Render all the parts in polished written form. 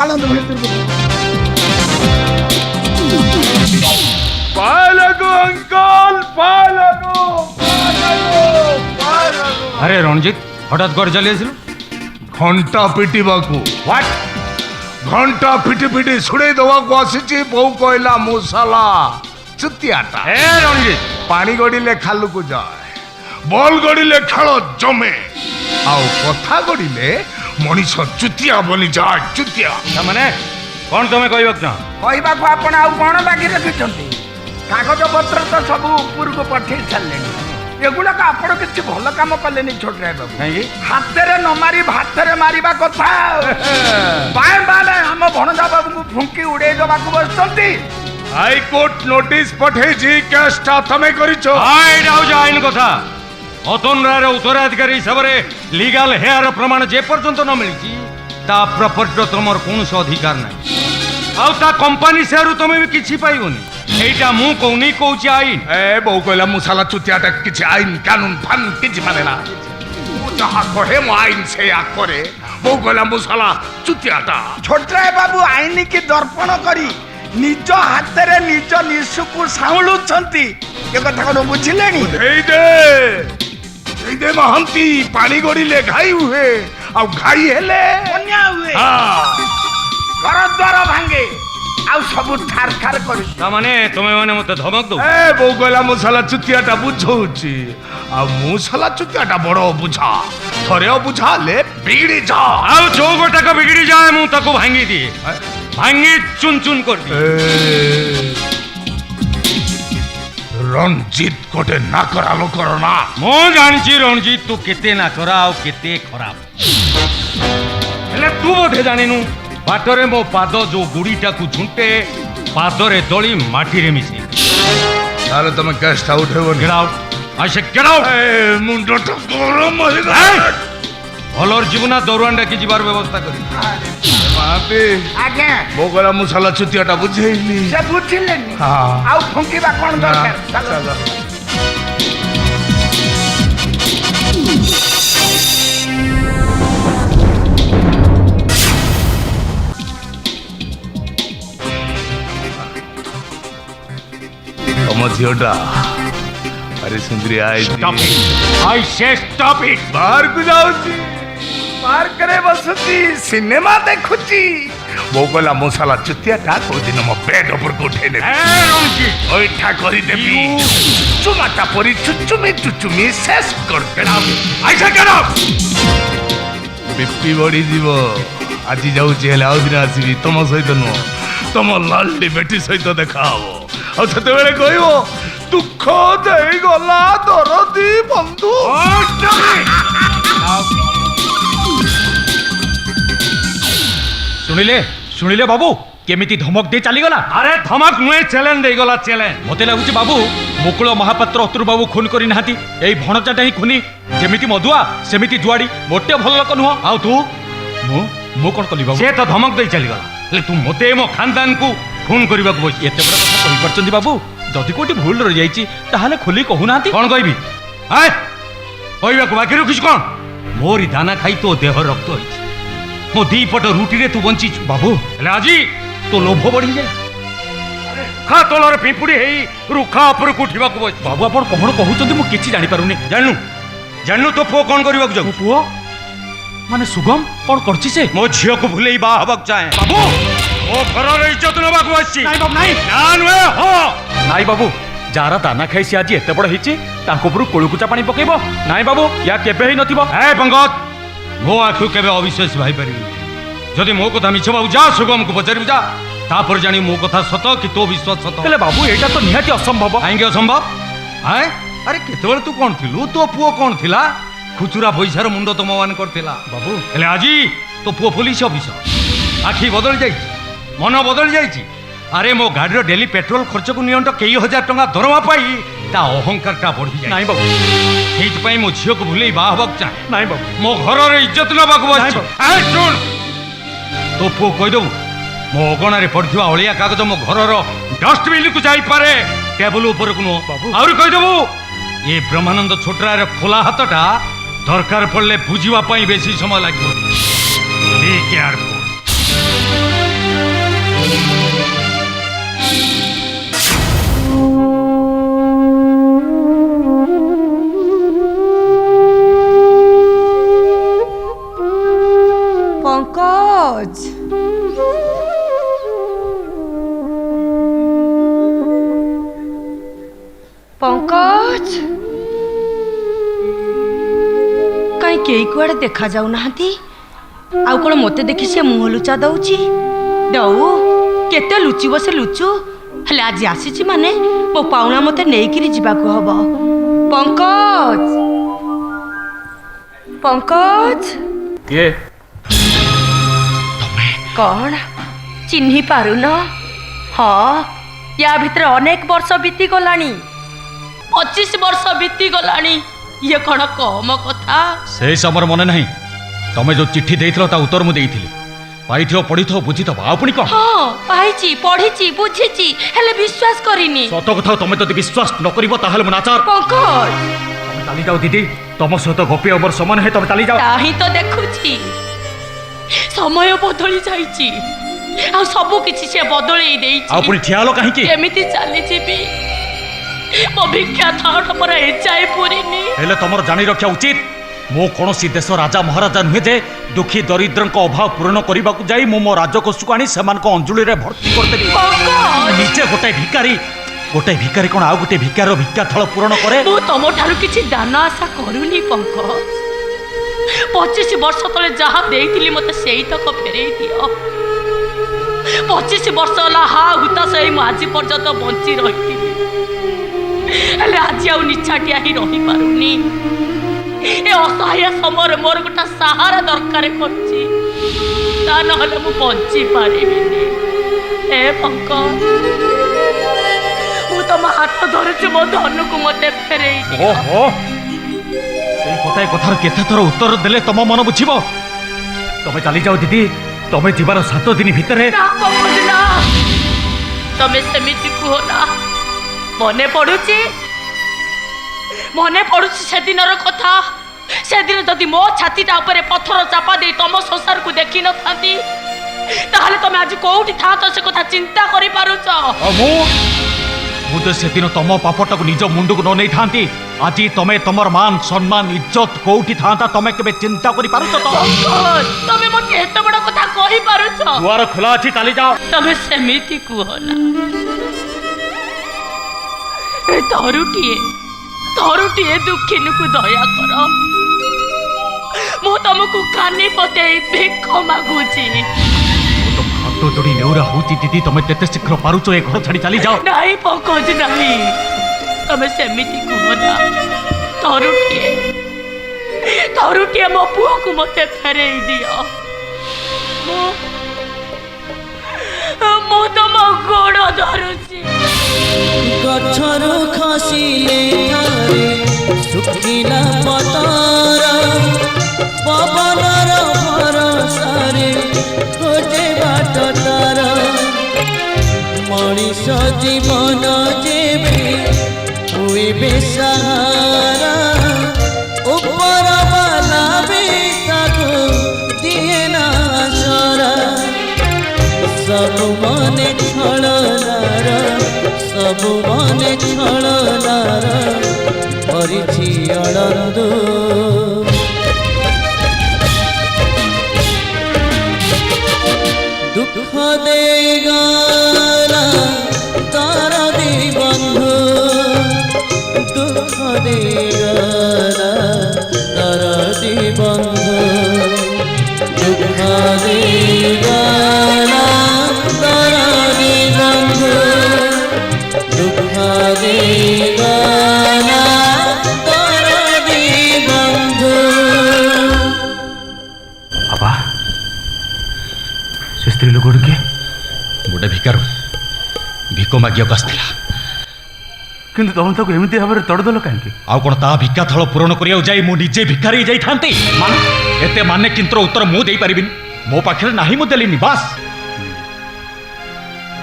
आनंद भीतर अरे रणजित हठात घर चली आसिलु घंटा पिटिबाकू व्हाट घंटा पिटी पिटी छुड़े दवाकू आसीची बो कहला मुसाला चुतियाटा ए रणजित पानी गड़िले खालुकू जाए बॉल गड़िले खेल जमे आउ कथा गड़िले मनीष चुतिया बनी जाए चुतिया माने कौन तुम कहवाक चाह कहवाक आपण आउ कौन बाकी रखिछंती कागज पत्र तो सब ऊपर को पठे छाड़ले एगुड़ा का आपण किसी भल काम कलेनी छोट रे बाबू कहीं हाथरे न मारी भातरे मारिबा कथा बाय बाय हम भणजा बाबू को फुंकी उड़े दबाकू बसंती हाई कोर्ट नोटिस पठे जी केसटा तमे करिछो आइ राउज आईन कथा अतनरार उत्तराधिकारी हिसाब रे लीगल हेयर प्रमाण जे पर्यंत न मिली ता प्रॉपर्टी तुमर कौन अधिकार नहीं आउ ता कंपनी शेयर तुम भी किछि पाइबनी एटा मु कहनी कहूची आईन ए बहु कहला मुसाला चुतियाटा किछि आईन कानून फान किछि मानेला तू जहा कहे मो आईन से या करे बहु कहला मुसाला चुतियाटा छोट रे बाबू आईनी की दर्पण करी निज हाथरे निज निशुकु साउलुछंती ए कथा को बुझिलेनी देई दे महंती पानी गड़िले घाई हुए आ घाई हेले बन्या हुए हां घर द्वार भांगे आउ सब ठार ठार करी ता माने तुमे माने मते धमक दो ए बहु कहला मुसाला चुतियाटा बुझौची आ मुसाला चुतियाटा बड़ो बुझा थरे बुझा ले बिगड़ी जा आउ जो गोटा को बिगड़ी जाए मु ताको भांगी दिए भांगी चुन चुन कर दी रंजीत कोटे ना करालो करना मो जानची रणजीत तू केते ना कराओ केते खराब हेले तू बोधे जानिनु बाटरे मो पाद जो गुड़ीटा को झुंटे पादरे दली माटी रे मिसी ताले तमे केसटा उठेबो गेट आउट आई से गेट आउट ए मुंडो तो गरम हो गया भलर जीवना दौरान की जीवार व्यवस्था करी माते आगे बोगला मुसाला चुतियाटा बुझेइली से बुझिलेनी हां आउ फुंकीबा कोन दरकार चलो झीटा अरे सुंदरी आई स्टॉप इट आई से स्टॉप इट बाहर को जाऊची बाहर करे बसती सिनेमा देखुची बोगला मुसाला चुतियाटा को दिन मो बेड ऊपर को उठे ने ए रणजीत ओइठा करी देबी चुमाटा परी चुचुमी शेष कर देना आई से गेट आउट बीपी बड़ी जीव आज जाऊची हेले आउ दिन आसीबी तुम सहित नो तुम लाली बेटी सहित देखा हबो आ सेते बेले कहबो दुख देई गला दरदी बंधु सुनिले सुनिले बाबू केमिति धमक दे चली गला अरे धमक नुए चैलेंज दे गला चैलेंज मते लागुची बाबू मुकुल महापात्र अतुर बाबू खून करी नाहाती एई भणचाटा ही खूनी जेमिति मधुआ सेमिति जुआड़ी मोटे भल लोक नुह आ तू मु कोन कली बाबू से तो धमक दे चली गला ले तू मते मो खानदान को खून करबा को बस एते बड़ कथा कहि परचंदी बाबू जदि कोटी भूल रह जाईची ताहाले खोली कहू नाहाती कोन कहबी हाय कहबा को बाकी रखिस कोन मोरी दाना खाई तो देह रक्त होईची मो दी पट रुटी रे तू बंची बाबू हेले आजी तो लोभ बढ़ी जाए खा तोलर पिंपुड़ी हेई रुखा ऊपर को उठिबा को बस बाबू आपण कोन कहउचंदी मु किछि जानि पारुनी जाननु तो पुओ कोन करबा को जाऊ पुओ माने सुगम कोन करछि से मो झियो को भुलेई बा हबक चाहे बाबू ओ घर रे इज्जत नबा को आछि नाही बाबू नाही जान वे हो नाही बाबू जारा दाना खाइसी आज एते बड़ हिची ताको ऊपर कोळकुचा पानी पकेबो नाही बाबू या केबे ही नथिबो ए पंगत मो आखु केबे अविश्वास भाई परिबी जदि मो कथा मिछ बाबू जा सुगम को पचारि जा तापर जानी मो कथा सत कि तो विश्वास सत हेले बाबू एटा तो निहाती असंभव आइगे असंभव हाय अरे केतबेल तू कोन थिलु तो पुओ कोन थिला खुचुरा पैसार मुंड तो मान करथिला बाबू हेले आजी तो पुओ पुलिस ऑफिसर आखि बदल जाई मन बदल जाई अरे मो गाड़ी डेली पेट्रोल खर्च को नियंट कई हजार टंका दरमा पाई ता अहंकार टा बढ़ी जाए नाही बाबू सेइत पई मो झियो को भुलेई बा हबक चाहे नाही बाबू मो घर रे इज्जत न बाकू बस ए सुन तो पुओ कहि दबु मो अगणा रे पड़थिबा अलिया कागज मो घर रो डस्टबिन को जाई पारे टेबल ऊपर को नो बाबू और कहि दबु ये ब्रह्मानंद छोटरा रे खोला हातटा दरकार पड़ले बुझिबा पई बेसी समय लागिबो बी केयरफुल পঙ্কজ, পঙ্কজ, কাই কেই কুଆଡେ ଦେଖା ଯାଉନାହାନ୍ତି? ଆଉ କ'ଣ ମୋତେ ଦେଖି ସେ ମୁହଁ ଲୁଚା ଦଉଛି? ଦଉ, କେତେ ଲୁଚିବ ସେ ଲୁଚୁ। ହେଲେ ଆଜି ଆସିଛି ମାନେ ମୋ ପାଉଣା ମୋତେ ନେଇକିରି ଯିବାକୁ ହବ। ପଙ୍କଜ, ପଙ୍କଜ, କିଏ? କ'ଣ ଚିହ୍ନି ପାରୁନ? ହଁ, ୟା ଭିତରେ ଅନେକ ବର୍ଷ ବିତିଗଲାଣି। 25 ବର୍ଷ ବିତିଗଲାଣି। ଇଏ କ'ଣ କମ କଥା? ସେଇ ସମୟରେ ମନେ ନାହିଁ? ତମେ ଯୋଉ ଚିଠି ଦେଇଥିଲ ତା ଉତ୍ତର ମୁଁ ଦେଇଥିଲି। ପାଇଥିବ, ପଢିଥିବ, ବୁଝିଥିବ। ଆଉ ପୁଣି କ'ଣ? ହଁ, ପାଇଛି, ପଢିଛି, ବୁଝିଛି, ହେଲେ ବିଶ୍ୱାସ କରିନି। ସତ କଥା ତମେ ଯଦି ବିଶ୍ୱାସ ନ କରିବ ତାହେଲେ ମୁଁ ନାଚାର। ପଙ୍କଜ, ତମେ ଚାଲିଯାଅ ଦିଦି। ତମ ସହିତ ଗପିବା ମୋର ସମୟ ନାହିଁ। ତମେ ଚାଲିଯାଅ। ତା ହିଁ ତ ଦେଖୁଛି। ସମୟ ବଦଳି ଯାଇଛି, ଆଉ ସବୁ କିଛି ସେ ବଦଳେଇ ଦେଇଛି। ଆଉ ପୁଣି ଠିଆ ହେଲ କାହିଁକି? କେମିତି ଚାଲିଯିବି? ମୋ ଭିକ୍ଷା ଥାଳ ପରା ଏଯାଏ ପୁରିନି। ହେଲେ ତମର ଜାଣି ରଖିବା ଉଚିତ, ମୁଁ କୌଣସି ଦେଶ ରାଜା ମହାରାଜା ନୁହେଁ ଯେ ଦୁଃଖୀ ଦରିଦ୍ରଙ୍କ ଅଭାବ ପୂରଣ କରିବାକୁ ଯାଇ ମୁଁ ମୋ ରାଜକୋଷକୁ ଆଣି ସେମାନଙ୍କ ଅଞ୍ଜଳିରେ ଭର୍ତ୍ତି କରିଦେବି। ନିଜେ ଗୋଟାଏ ଭିକାରୀ କ'ଣ ଆଉ ଗୋଟେ ଭିକାରୀର ଭିକ୍ଷା ଥଳ ପୂରଣ କରେ? ମୁଁ ତମଠାରୁ କିଛି ଦାନ ଆଶା କରୁନି ପଙ୍କଜ। 25 ବର୍ଷ ତଳେ ଯାହା ଦେଇଥିଲି ମୋତେ ସେଇତକ ଫେରେଇ ଦିଅ। 25 ବର୍ଷ ହେଲା ହା ହୁତାଶ ହେଇ ମୁଁ ଆଜି ପର୍ଯ୍ୟନ୍ତ ବଞ୍ଚି ରହିଥିଲି, ହେଲେ ଆଜି ଆଉ ନିଛାଟିଆ ହିଁ ରହିପାରୁନି। ଏ ଅସହାୟ ସମୟରେ ମୋର ଗୋଟେ ସାହାରା ଦରକାର କରୁଛି, ତା ନହେଲେ ମୁଁ ବଞ୍ଚି ପାରିବିନି। ଏ ପଙ୍କଜ, ମୁଁ ତମ ହାତ ଧରୁଛି, ମୋ ଧନକୁ ମୋତେ ଫେରେଇ ଦିଅ। ଓହୋ, ସେଇ ଗୋଟାଏ କଥାର କେତେ ଥର ଉତ୍ତର ଦେଲେ ତମ ମନ ବୁଝିବ? ତମେ ଚାଲିଯାଅ ଦିଦି। ତମେ ଯିବାର 7 ଦିନ ଭିତରେ। ନା ପଙ୍କଜ, ନା, ତମେ ସେମିତି କୁହ ନା। ମନେ ପଡୁଛି ସେଦିନର କଥା। ସେଦିନ ଯଦି ମୋ ଛାତିଟା ଉପରେ ପଥର ଚାପା ଦେଇ ତମ ସଂସାରକୁ ଦେଖିନଥାନ୍ତି, ତାହେଲେ ତମେ ଆଜି କୋଉଠି ଥାଆନ୍ତ ସେ କଥା ଚିନ୍ତା କରିପାରୁଛ? ମୁଁ ତ ସେଦିନ ତମ ପାପଟାକୁ ନିଜ ମୁଣ୍ଡକୁ ନ ନେଇଥାନ୍ତି, ଆଜି ତମେ ତମର ମାନ ସମ୍ମାନ ଇଜ୍ଜତ କୋଉଠି ଥାନ୍ତା ତମେ କେବେ ଚିନ୍ତା କରିପାରୁଛ? ତମେ ମୋତେ ଏତେ ବଡ଼ କଥା କହିପାରୁଛ? ଦୁଆର ଖୋଲା ଅଛି, ଚାଲିଯାଅ। ତମେ ସେମିତି କୁହ ନା। ଥରୁଟିଏ ଦୁଃଖିନୀକୁ ଦୟା କର। ମୁଁ ତମକୁ କାନି ପତେଇ ଭିକ ମାଗୁଛି। ହାତ ଯୋଡ଼ି ନେଉରା ହଉଛି ଦିଦି। ତମେ ଯେତେ ଶୀଘ୍ର ପାରୁଛ ଏ ଘର ଛାଡ଼ି ଚାଲିଯାଅ। ନାହିଁ ପଙ୍କଜ, ନାହିଁ, ତମେ ସେମିତି କୁହ ନା। ଥରୁଟିଏ ମୋ ପୁଅକୁ ମୋତେ ଫେରେଇ ଦିଅ। ମୁଁ ତମ ଗୋଡ଼ ଧରୁଛି। ଗଛରୁ ଖସିଲେ ଥରେ ଶୁଖିଲା ପତର, ପବନର ଭରସାରେ ଖୋଜେ ବାଟ ତାର। ମଣିଷ ଜୀବନ ଯେବେ ହୁଏ ବେସାହାରା, ଉପର ବାଲା ବି ତାକୁ ଦିଏ ନା ଆସରା। ସବୁ ମନେ ଛଳନାର, ସବୁ ମନେ ଛଳନାର କରିଛି ଅଳନ୍ଦୁ। ଦୁଃଖ ଦେଇଗଲା ତାର ଦି ବନ୍ଧୁ, ଦୁଃଖ ଦେଇଗଲା ତାର ଦି ବନ୍ଧୁ, ଦୁଃଖ ଦେଇଗଲା ତାର ଦି ବନ୍ଧୁ, ଦୁଃଖ ଦେଇଗଲା ତାର ଦି ବନ୍ଧୁ। ବାବା, ସେ ସ୍ତ୍ରୀ ଲୋକ କିଏ? ଗୋଟେ ଭିକ ମାଗିବାକୁ ଆସିଥିଲା। କିନ୍ତୁ ତମେ ତାକୁ ଏମିତି ଭାବରେ ତଡ଼ିଦେଲ କାହିଁକି? ଆଉ କ'ଣ ତା ଭିକ୍ଷା ଥଳ ପୂରଣ କରିବାକୁ ଯାଇ ମୁଁ ନିଜେ ଭିକାରୀ ଯାଇଥାନ୍ତି? ଏତେ ମାନେ କିନ୍ତୁ ଉତ୍ତର ମୁଁ ଦେଇପାରିବିନି। ମୋ ପାଖରେ ନାହିଁ, ମୁଁ ଦେଲିନି, ବାସ୍।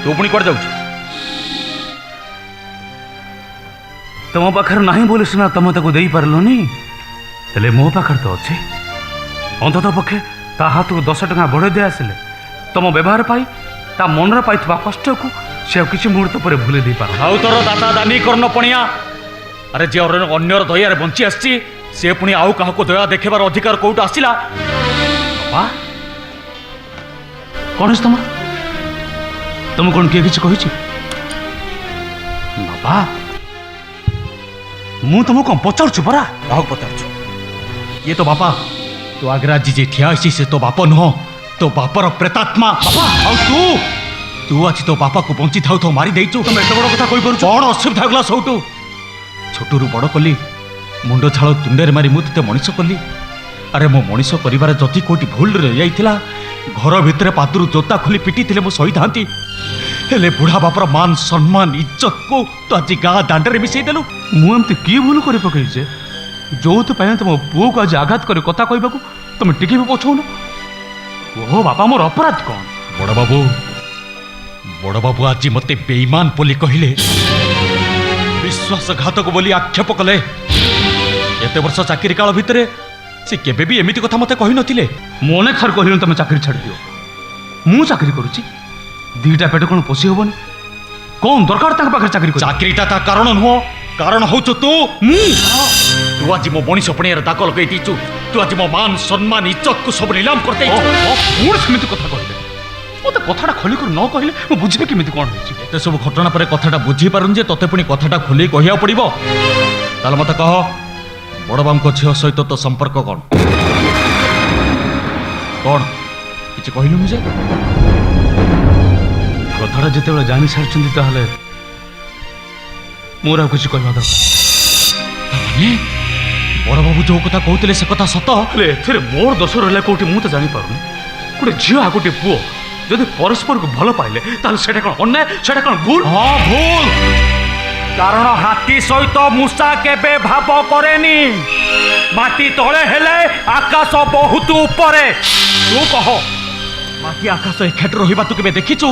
ତୁ ପୁଣି କୁଆଡ଼େ ଯାଉଛୁ? ତମ ପାଖରେ ନାହିଁ ବୋଲି ସିନା ତମେ ତାକୁ ଦେଇପାରିଲନି, ହେଲେ ମୋ ପାଖରେ ତ ଅଛି। ଅନ୍ତତଃ ପକ୍ଷେ ତା ହାତକୁ 10 ଟଙ୍କା ବଢ଼େଇ ଦେଇ ଆସିଲେ तुम व्यवहार पाई ता मन पाई कष्ट को से किसी मुहूर्त पर भूले दे पार ଆଉ ତୋର ଦାତା ଦାନି କର୍ଣ୍ଣ ପଣିଆ ଆରେ ଯେ ଅନ୍ୟର ଦୟାରେ ବଞ୍ଚି ଆସିଛି ସେ ପୁଣି ଆଉ କାହାକୁ ଦୟା ଦେଖେବାର ଅଧିକାର କୋଉଠୁ ଆସିଲା? ବାପା କଣ ହେଇଛି ତମର? ତମ କଣ କିଏ କିଛି କହିଛି? ବାପା ମୁଁ ତମକୁ କଣ ପଚାରୁଛି ପରା? କାହାକୁ ପଚାରୁଛୁ? ଇଏ ତ ବାପା ତୋ ଆଗରେ ଆଜି ଯେ ଠିଆ ହେଇଛି ସେ ତୋ ବାପ ନୁହଁ, ତୋ ବାପର ପ୍ରେତାତ୍ମା। ବାପା ଆଉ ତୁ ଆଜି ତୋ ବାପାକୁ ବଞ୍ଚି ଥାଉ ଥାଉ ମାରି ଦେଇଛୁ। ତମେ ଏତେ ବଡ଼ କଥା କହିପାରୁଛ? କଣ ଅସୁବିଧା ହେଇଗଲା ସବୁଠୁ? ଛୋଟରୁ ବଡ଼ କଲି, ମୁଣ୍ଡ ଝାଳ ତୁଣ୍ଡରେ ମାରି ମୁଁ ତତେ ମଣିଷ କଲି। ଆରେ ମୋ ମଣିଷ କରିବାରେ ଯଦି କୋଉଠି ଭୁଲ ରହିଯାଇଥିଲା ଘର ଭିତରେ ପାଦରୁ ଜୋତା ଖୋଲି ପିଟିଥିଲେ ମୁଁ ସହିଥାନ୍ତି, ହେଲେ ବୁଢ଼ା ବାପର ମାନ ସମ୍ମାନ ଇଜ୍ଜତକୁ ତୁ ଆଜି ଗାଁ ଦାଣ୍ଡରେ ମିଶେଇ ଦେଲୁ। ମୁଁ ଏମିତି କି ଭୁଲ କରି ପକେଇଛେ ଯୋଉଥିପାଇଁ ତମ ପୁଅକୁ ଆଜି ଆଘାତ କରି କଥା କହିବାକୁ ତମେ ଟିକେ ବି ପଛଉନ? ଓହୋ ବାପା ମୋର ଅପରାଧ କଣ? ବଡ଼ ବାବୁ ଆଜି ମତେ ବେଇମାନ ବୋଲି କହିଲେ, ବିଶ୍ୱାସଘାତକ ବୋଲି ଆକ୍ଷେପ କଲେ। ଏତେ ବର୍ଷ ଚାକିରି କାଳ ଭିତରେ ସେ କେବେ ବି ଏମିତି କଥା ମତେ କହିନଥିଲେ। ମୁଁ ଅନେକ ଥର କହିଲି ତମେ ଚାକିରି ଛାଡ଼ିଦିଅ। ମୁଁ ଚାକିରି କରୁଛି, ଦିଟା ପେଟ କଣ ପୋଷି ହବନି? କଣ ଦରକାର ତାଙ୍କ ପାଖରେ ଚାକିରି କରି? ଚାକିରିଟା ତା କାରଣ ନୁହଁ, କାରଣ ହଉଛୁ ତୁ। ତୁ ଆଜି ମୋ ମଣିଷ ପଣିଆରେ ଦାଗ ଲଗେଇ ଦେଇଛୁ। ତୁ ଆଜି ମୋ ମାନ ସମ୍ମାନ ଇଜ୍ଜତକୁ ସବୁ ନିଲାମ କରିଦେଇଛୁ। ପୁଣି ସେମିତି କଥା କହିଲେ ମତେ କଥାଟା ଖୋଲିକରି ନ କହିଲେ ମୁଁ ବୁଝିବି କେମିତି କଣ ହେଇଛି? ଏତେ ସବୁ ଘଟଣା ପରେ କଥାଟା ବୁଝିପାରୁନି ଯେ ତତେ ପୁଣି କଥାଟା ଖୋଲି କହିବାକୁ ପଡ଼ିବ। ତାହେଲେ ମତେ କହ, ବଡ଼ବାବୁଙ୍କ ଝିଅ ସହିତ ତୋ ସମ୍ପର୍କ କଣ? କଣ କିଛି କହିଲୁନି ଯେ? କଥାଟା ଯେତେବେଳେ ଜାଣି ସାରିଛନ୍ତି ତାହେଲେ ମୋର ଆଉ କିଛି କହିବା ଦରକାର। ବଡ଼ବାବୁ ଯୋଉ କଥା କହୁଥିଲେ ସେ କଥା ସତ? ହେଲେ ଏଥିରେ ମୋର ଦୋଷ ରହିଲା କୋଉଠି ମୁଁ ତ ଜାଣିପାରୁନି। ଗୋଟେ ଝିଅ ଆଉ ଗୋଟେ ପୁଅ ଯଦି ପରସ୍ପରକୁ ଭଲ ପାଇଲେ ତାହେଲେ ସେଟା କଣ ଅନ୍ୟାୟ? ସେଟା କଣ ଭୁଲ? ହଁ ଭୁଲ, କାରଣ ହାତୀ ସହିତ ମୂଷା କେବେ ଭାବ କରେନି। ମାଟି ତଳେ ହେଲେ ଆକାଶ ବହୁତ ଉପରେ। ତୁ କହ, ମାଟି ଆକାଶ ଏକାଠି ରହିବା ତୁ କେବେ ଦେଖିଛୁ?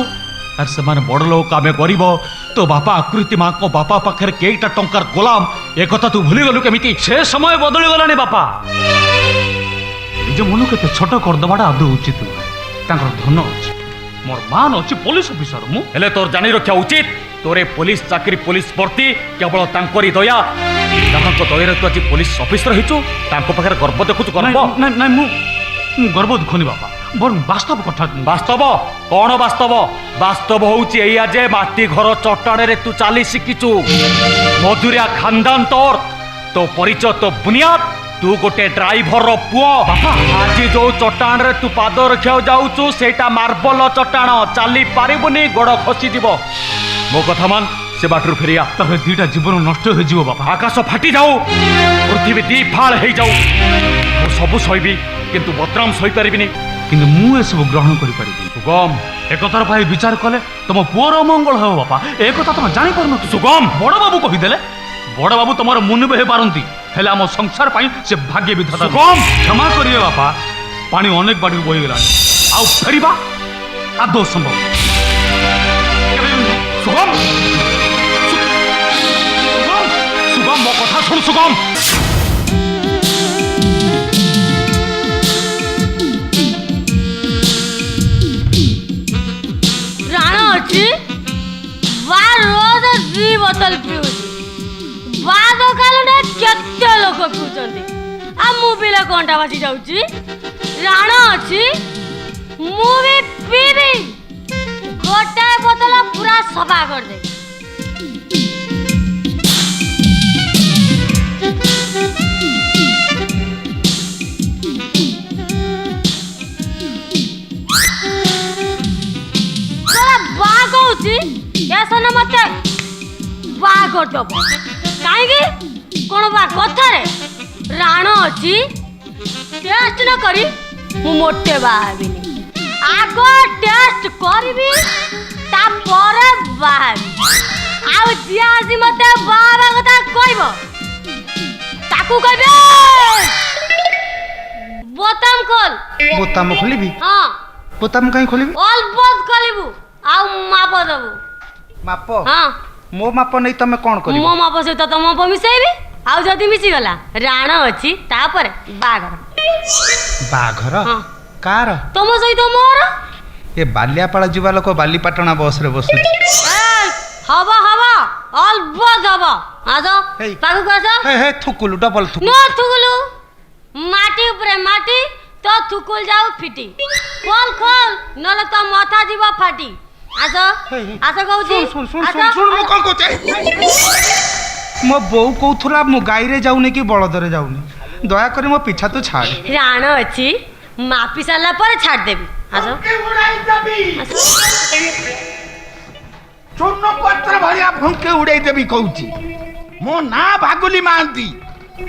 ଆରେ ସେମାନେ ବଡ଼ ଲୋକ, ଆମେ ଗରିବ। ତୋ ବାପା ଆକୃତି ମାଙ୍କ ବାପା ପାଖରେ କେଇଟା ଟଙ୍କାର ଗୋଲାମ, ଏକଥା ତୁ ଭୁଲିଗଲୁ କେମିତି? ସେ ସମୟ ବଦଳିଗଲାଣି ବାପା। ନିଜ ମନ କେତେ ଛୋଟ କରିଦେବାଟା ଆଦୌ ଉଚିତ ନୁହେଁ। ତାଙ୍କର ଧନ ଅଛି, ମୋର ମାନ ଅଛି, ପୋଲିସ ଅଫିସର ମୁଁ। ହେଲେ ତୋର ଜାଣି ରଖିବା ଉଚିତ, ତୋରେ ପୋଲିସ ଚାକିରି, ପୋଲିସ ଭର୍ତ୍ତି କେବଳ ତାଙ୍କରି ଦୟା। ତାଙ୍କ ଦୟାରେ ତୁ ଆଜି ପୋଲିସ ଅଫିସର ହେଇଛୁ। ତାଙ୍କ ପାଖରେ ଗର୍ବ ଦେଖୁଛୁ? ଗର୍ବ ନାଇଁ ମୁଁ ଗର୍ବ ଦୁଃଖନି ବାପା, ବରଂ ବାସ୍ତବ କଥା। ବାସ୍ତବ କଣ? ବାସ୍ତବ ହଉଛି ଏଇଆ ଯେ ମାଟି ଘର ଚଟାଣରେ ତୁ ଚାଲି ଶିଖିଛୁ। ମଧୁରିଆ ଖାନଦାନ ତୋ ପରିଚୟ, ତୋ ବୁନିୟାଦ। ତୁ ଗୋଟେ ଡ୍ରାଇଭରର ପୁଅ। ଆଜି ଯୋଉ ଚଟାଣରେ ତୁ ପାଦ ରଖିବାକୁ ଯାଉଛୁ ସେଇଟା ମାର୍ବଲ ଚଟାଣ, ଚାଲି ପାରିବୁନି, ଗୋଡ଼ ଖସିଯିବ। ମୋ କଥା ମାନ, ସେ ବାଟରୁ ଫେରିଆ। ତାହେଲେ ଦିଟା ଜୀବନ ନଷ୍ଟ ହେଇଯିବ ବାପା। ଆକାଶ ଫାଟି ଯାଉ, ପୃଥିବୀ ଦି ଫାଳ ହେଇଯାଉ, ମୁଁ ସବୁ ସହିବି, କିନ୍ତୁ ବଦନାମ ସହିପାରିବିନି। କିନ୍ତୁ ମୁଁ ଏସବୁ ଗ୍ରହଣ କରିପାରିବି। ସୁଗମ, ଏକଥର ପାଇଁ ବିଚାର କଲେ ତମ ପୁଅର ମଙ୍ଗଳ ହେବ ବାପା। ଏ କଥା ତମେ ଜାଣିପାରୁନ? ସୁଗମ, ବଡ଼ବାବୁ କହିଦେଲେ। ବଡ଼ବାବୁ ତମର ମୁନିବ ହେଇପାରନ୍ତି, ହେଲେ ଆମ ସଂସାର ପାଇଁ ସେ ଭାଗ୍ୟ ବିଧାତା। ସୁଗମ, କ୍ଷମା କରିବେ ବାପା, ପାଣି ଅନେକ ବାଟକୁ ବୋହିଗଲାଣି, ଆଉ ଫେରିବା ଆଦୌ ସମ୍ଭବ। ସୁଗମ, ସୁଗମ, ମୋ କଥା ଶୁଣ ସୁଗମ। ରାଣ ଅଛି ବା ରୋଜ 2 ବୋତଲ ପିଉଛି। ବା ଦୋକାନରେ କେତେ ଲୋକ ପିଉଛନ୍ତି, ଆଉ ମୁଁ ପିଲା କଣ୍ଟା ବାଜି ଯାଉଛି। ରାଣ ଅଛି, ମୁଁ ବି ପିଇବି। ଗୋଟାଏ ବୋତଲ ପୁରା ସଫା କରିଦେବି। ବା କହୁଛି ଏସନ ମତେ ବା କରିଦବ କାହିଁକି? କଣ ବା କଥାରେ ରାଣ ଅଛି? ଟେଷ୍ଟ ନ କରି ମୁଁ ମୋଟେ ବାହା ହେବିନି। ଆଗ ଟେଷ୍ଟ କରିବି, ତାପରେ ବାହା ହେବି। ଆଉ ଯିଏ ଆସି ମତେ ବାହା ହେବା କଥା କହିବ ତାକୁ କହିବେ ବୋତାମ ଖୋଲ। ବୋତାମ ଖୋଲିବି? ହଁ, ବୋତାମ କାହିଁ ଖୋଲିବି? ଅଲବତ ଖୋଲିବୁ, ଆଉ ମାପ ଦବୁ। ମାପ? ହଁ, ମୋ ମାପ ନେଇ ତମେ କଣ କରିବ? ମୋ ମାପ ସହିତ ତମ ମାପ ମିଶେଇବି। ଆଉ ଯଦି ମିଶିଗଲା ରାଣ ଅଛି, ତାପରେ ବାହାଘର। ବାହାଘର? ହଁ, କାର? ତମ ସହିତ ମୋର। ଏ ବାଲିଆପାଳ ଯିବା ଲୋକ ବାଲିପାଟଣା ବସରେ ବସୁଛି। ହବ ହବ ଅଲବତ ହବ। ଆସ ହେଇ। ପାଖକୁ ଆସ। ହେ ହେ ଥୁକୁଲୁ ଡବଲ ଥୁକୁଲୁ। ନ ଥୁକୁଲୁ ମାଟି ଉପରେ ମାଟି ତ ଥୁକୁଲ ଯାଉ ଫିଟି। ଖୋଲ ଖୋଲ ନହେଲେ ତ ମଥା ଯିବ ଫାଟି। ଆସ ଆସ କହୁଛି। ଶୁଣ ଶୁଣ ଆସ, ଶୁଣ ଶୁଣ ମୁଁ ଆସ। କଣ କହୁଛି। ମୋ ବୋଉ କହୁଥିଲା ମୁଁ ଗାଈରେ ଯାଉନି କି ବଳଦରେ ଯାଉନି, ଦୟାକରି ମୋ ପିଛା ତୁ ଛାଡ। ରାଣ ଅଛି ମାପି ସାରିଲା ପରେ ଛାଡ଼ିଦେବି। ଆସ ଆସ। ଚୂର୍ଣ୍ଣ ପତ୍ର ଭଳିଆ ଫୁଙ୍କେ ଉଡେଇ ଦେବି କହୁଛି। ମୋ ନାଁ ଭାଗୁଲି ମହାନ୍ତି।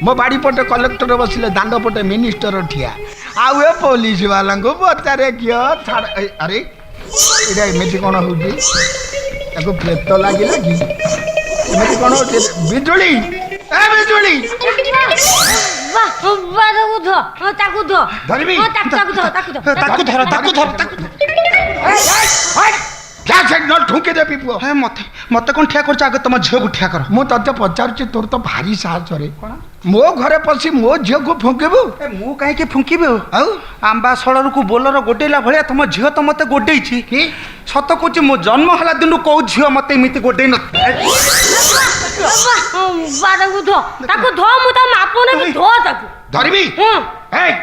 ମୋ ବାଡ଼ି ପଟେ କଲେକ୍ଟର ବସିଲେ, ଦାଣ୍ଡ ପଟେ ମିନିଷ୍ଟର ଠିଆ। ଆଉ ଏ ପୋଲିସ ବାଲାଙ୍କୁ ପଚାରେ କିଅ ଛାଡ଼। ଆରେ ଏଇଟା ଏମିତି କ'ଣ ହଉଛି? ତାକୁ ପ୍ରେତ ଲାଗିଲା କି ଏମିତି କ'ଣ ହଉଛି? ବିଜୁଳି ଏ ବିଜୁଳି ତାକୁ ଧର ଧରିବି? ତାକୁ ଧର ତାକୁ ଧର ତାକୁ ଧର ତାକୁ। ଠୁଙ୍କି ଦେବି ପୁଅ। ହେ ମତେ ମତେ କଣ ଠିଆ କରୁଛ? ଆଗ ତମ ଝିଅକୁ ଠିଆ କର। ମୁଁ ତତେ ପଚାରୁଛି, ତୋର ତ ଭାରି ସାହସରେ ମୋ ଘରେ ପଶି ମୋ ଝିଅକୁ ଫୁଙ୍କିବୁ? ଏ ମୁଁ କାହିଁକି ଫୁଙ୍କିବି? ଆଉ ଆମ୍ବାସଡ଼ରକୁ ବୋଲର ଗୋଡେଇଲା ଭଳିଆ ତମ ଝିଅ ତ ମତେ ଗୋଡେଇଛି। କି ସତ କହୁଛି, ମୁଁ ଜନ୍ମ ହେଲା ଦିନୁ କୋଉ ଝିଅ ମତେ ଏମିତି ଗୋଡେଇ ନ। ତାକୁ ଧୋ ମୁଁ ତା ମାପ ନେବି। ଧୋ ତାକୁ ଧରିବି? ଏଇ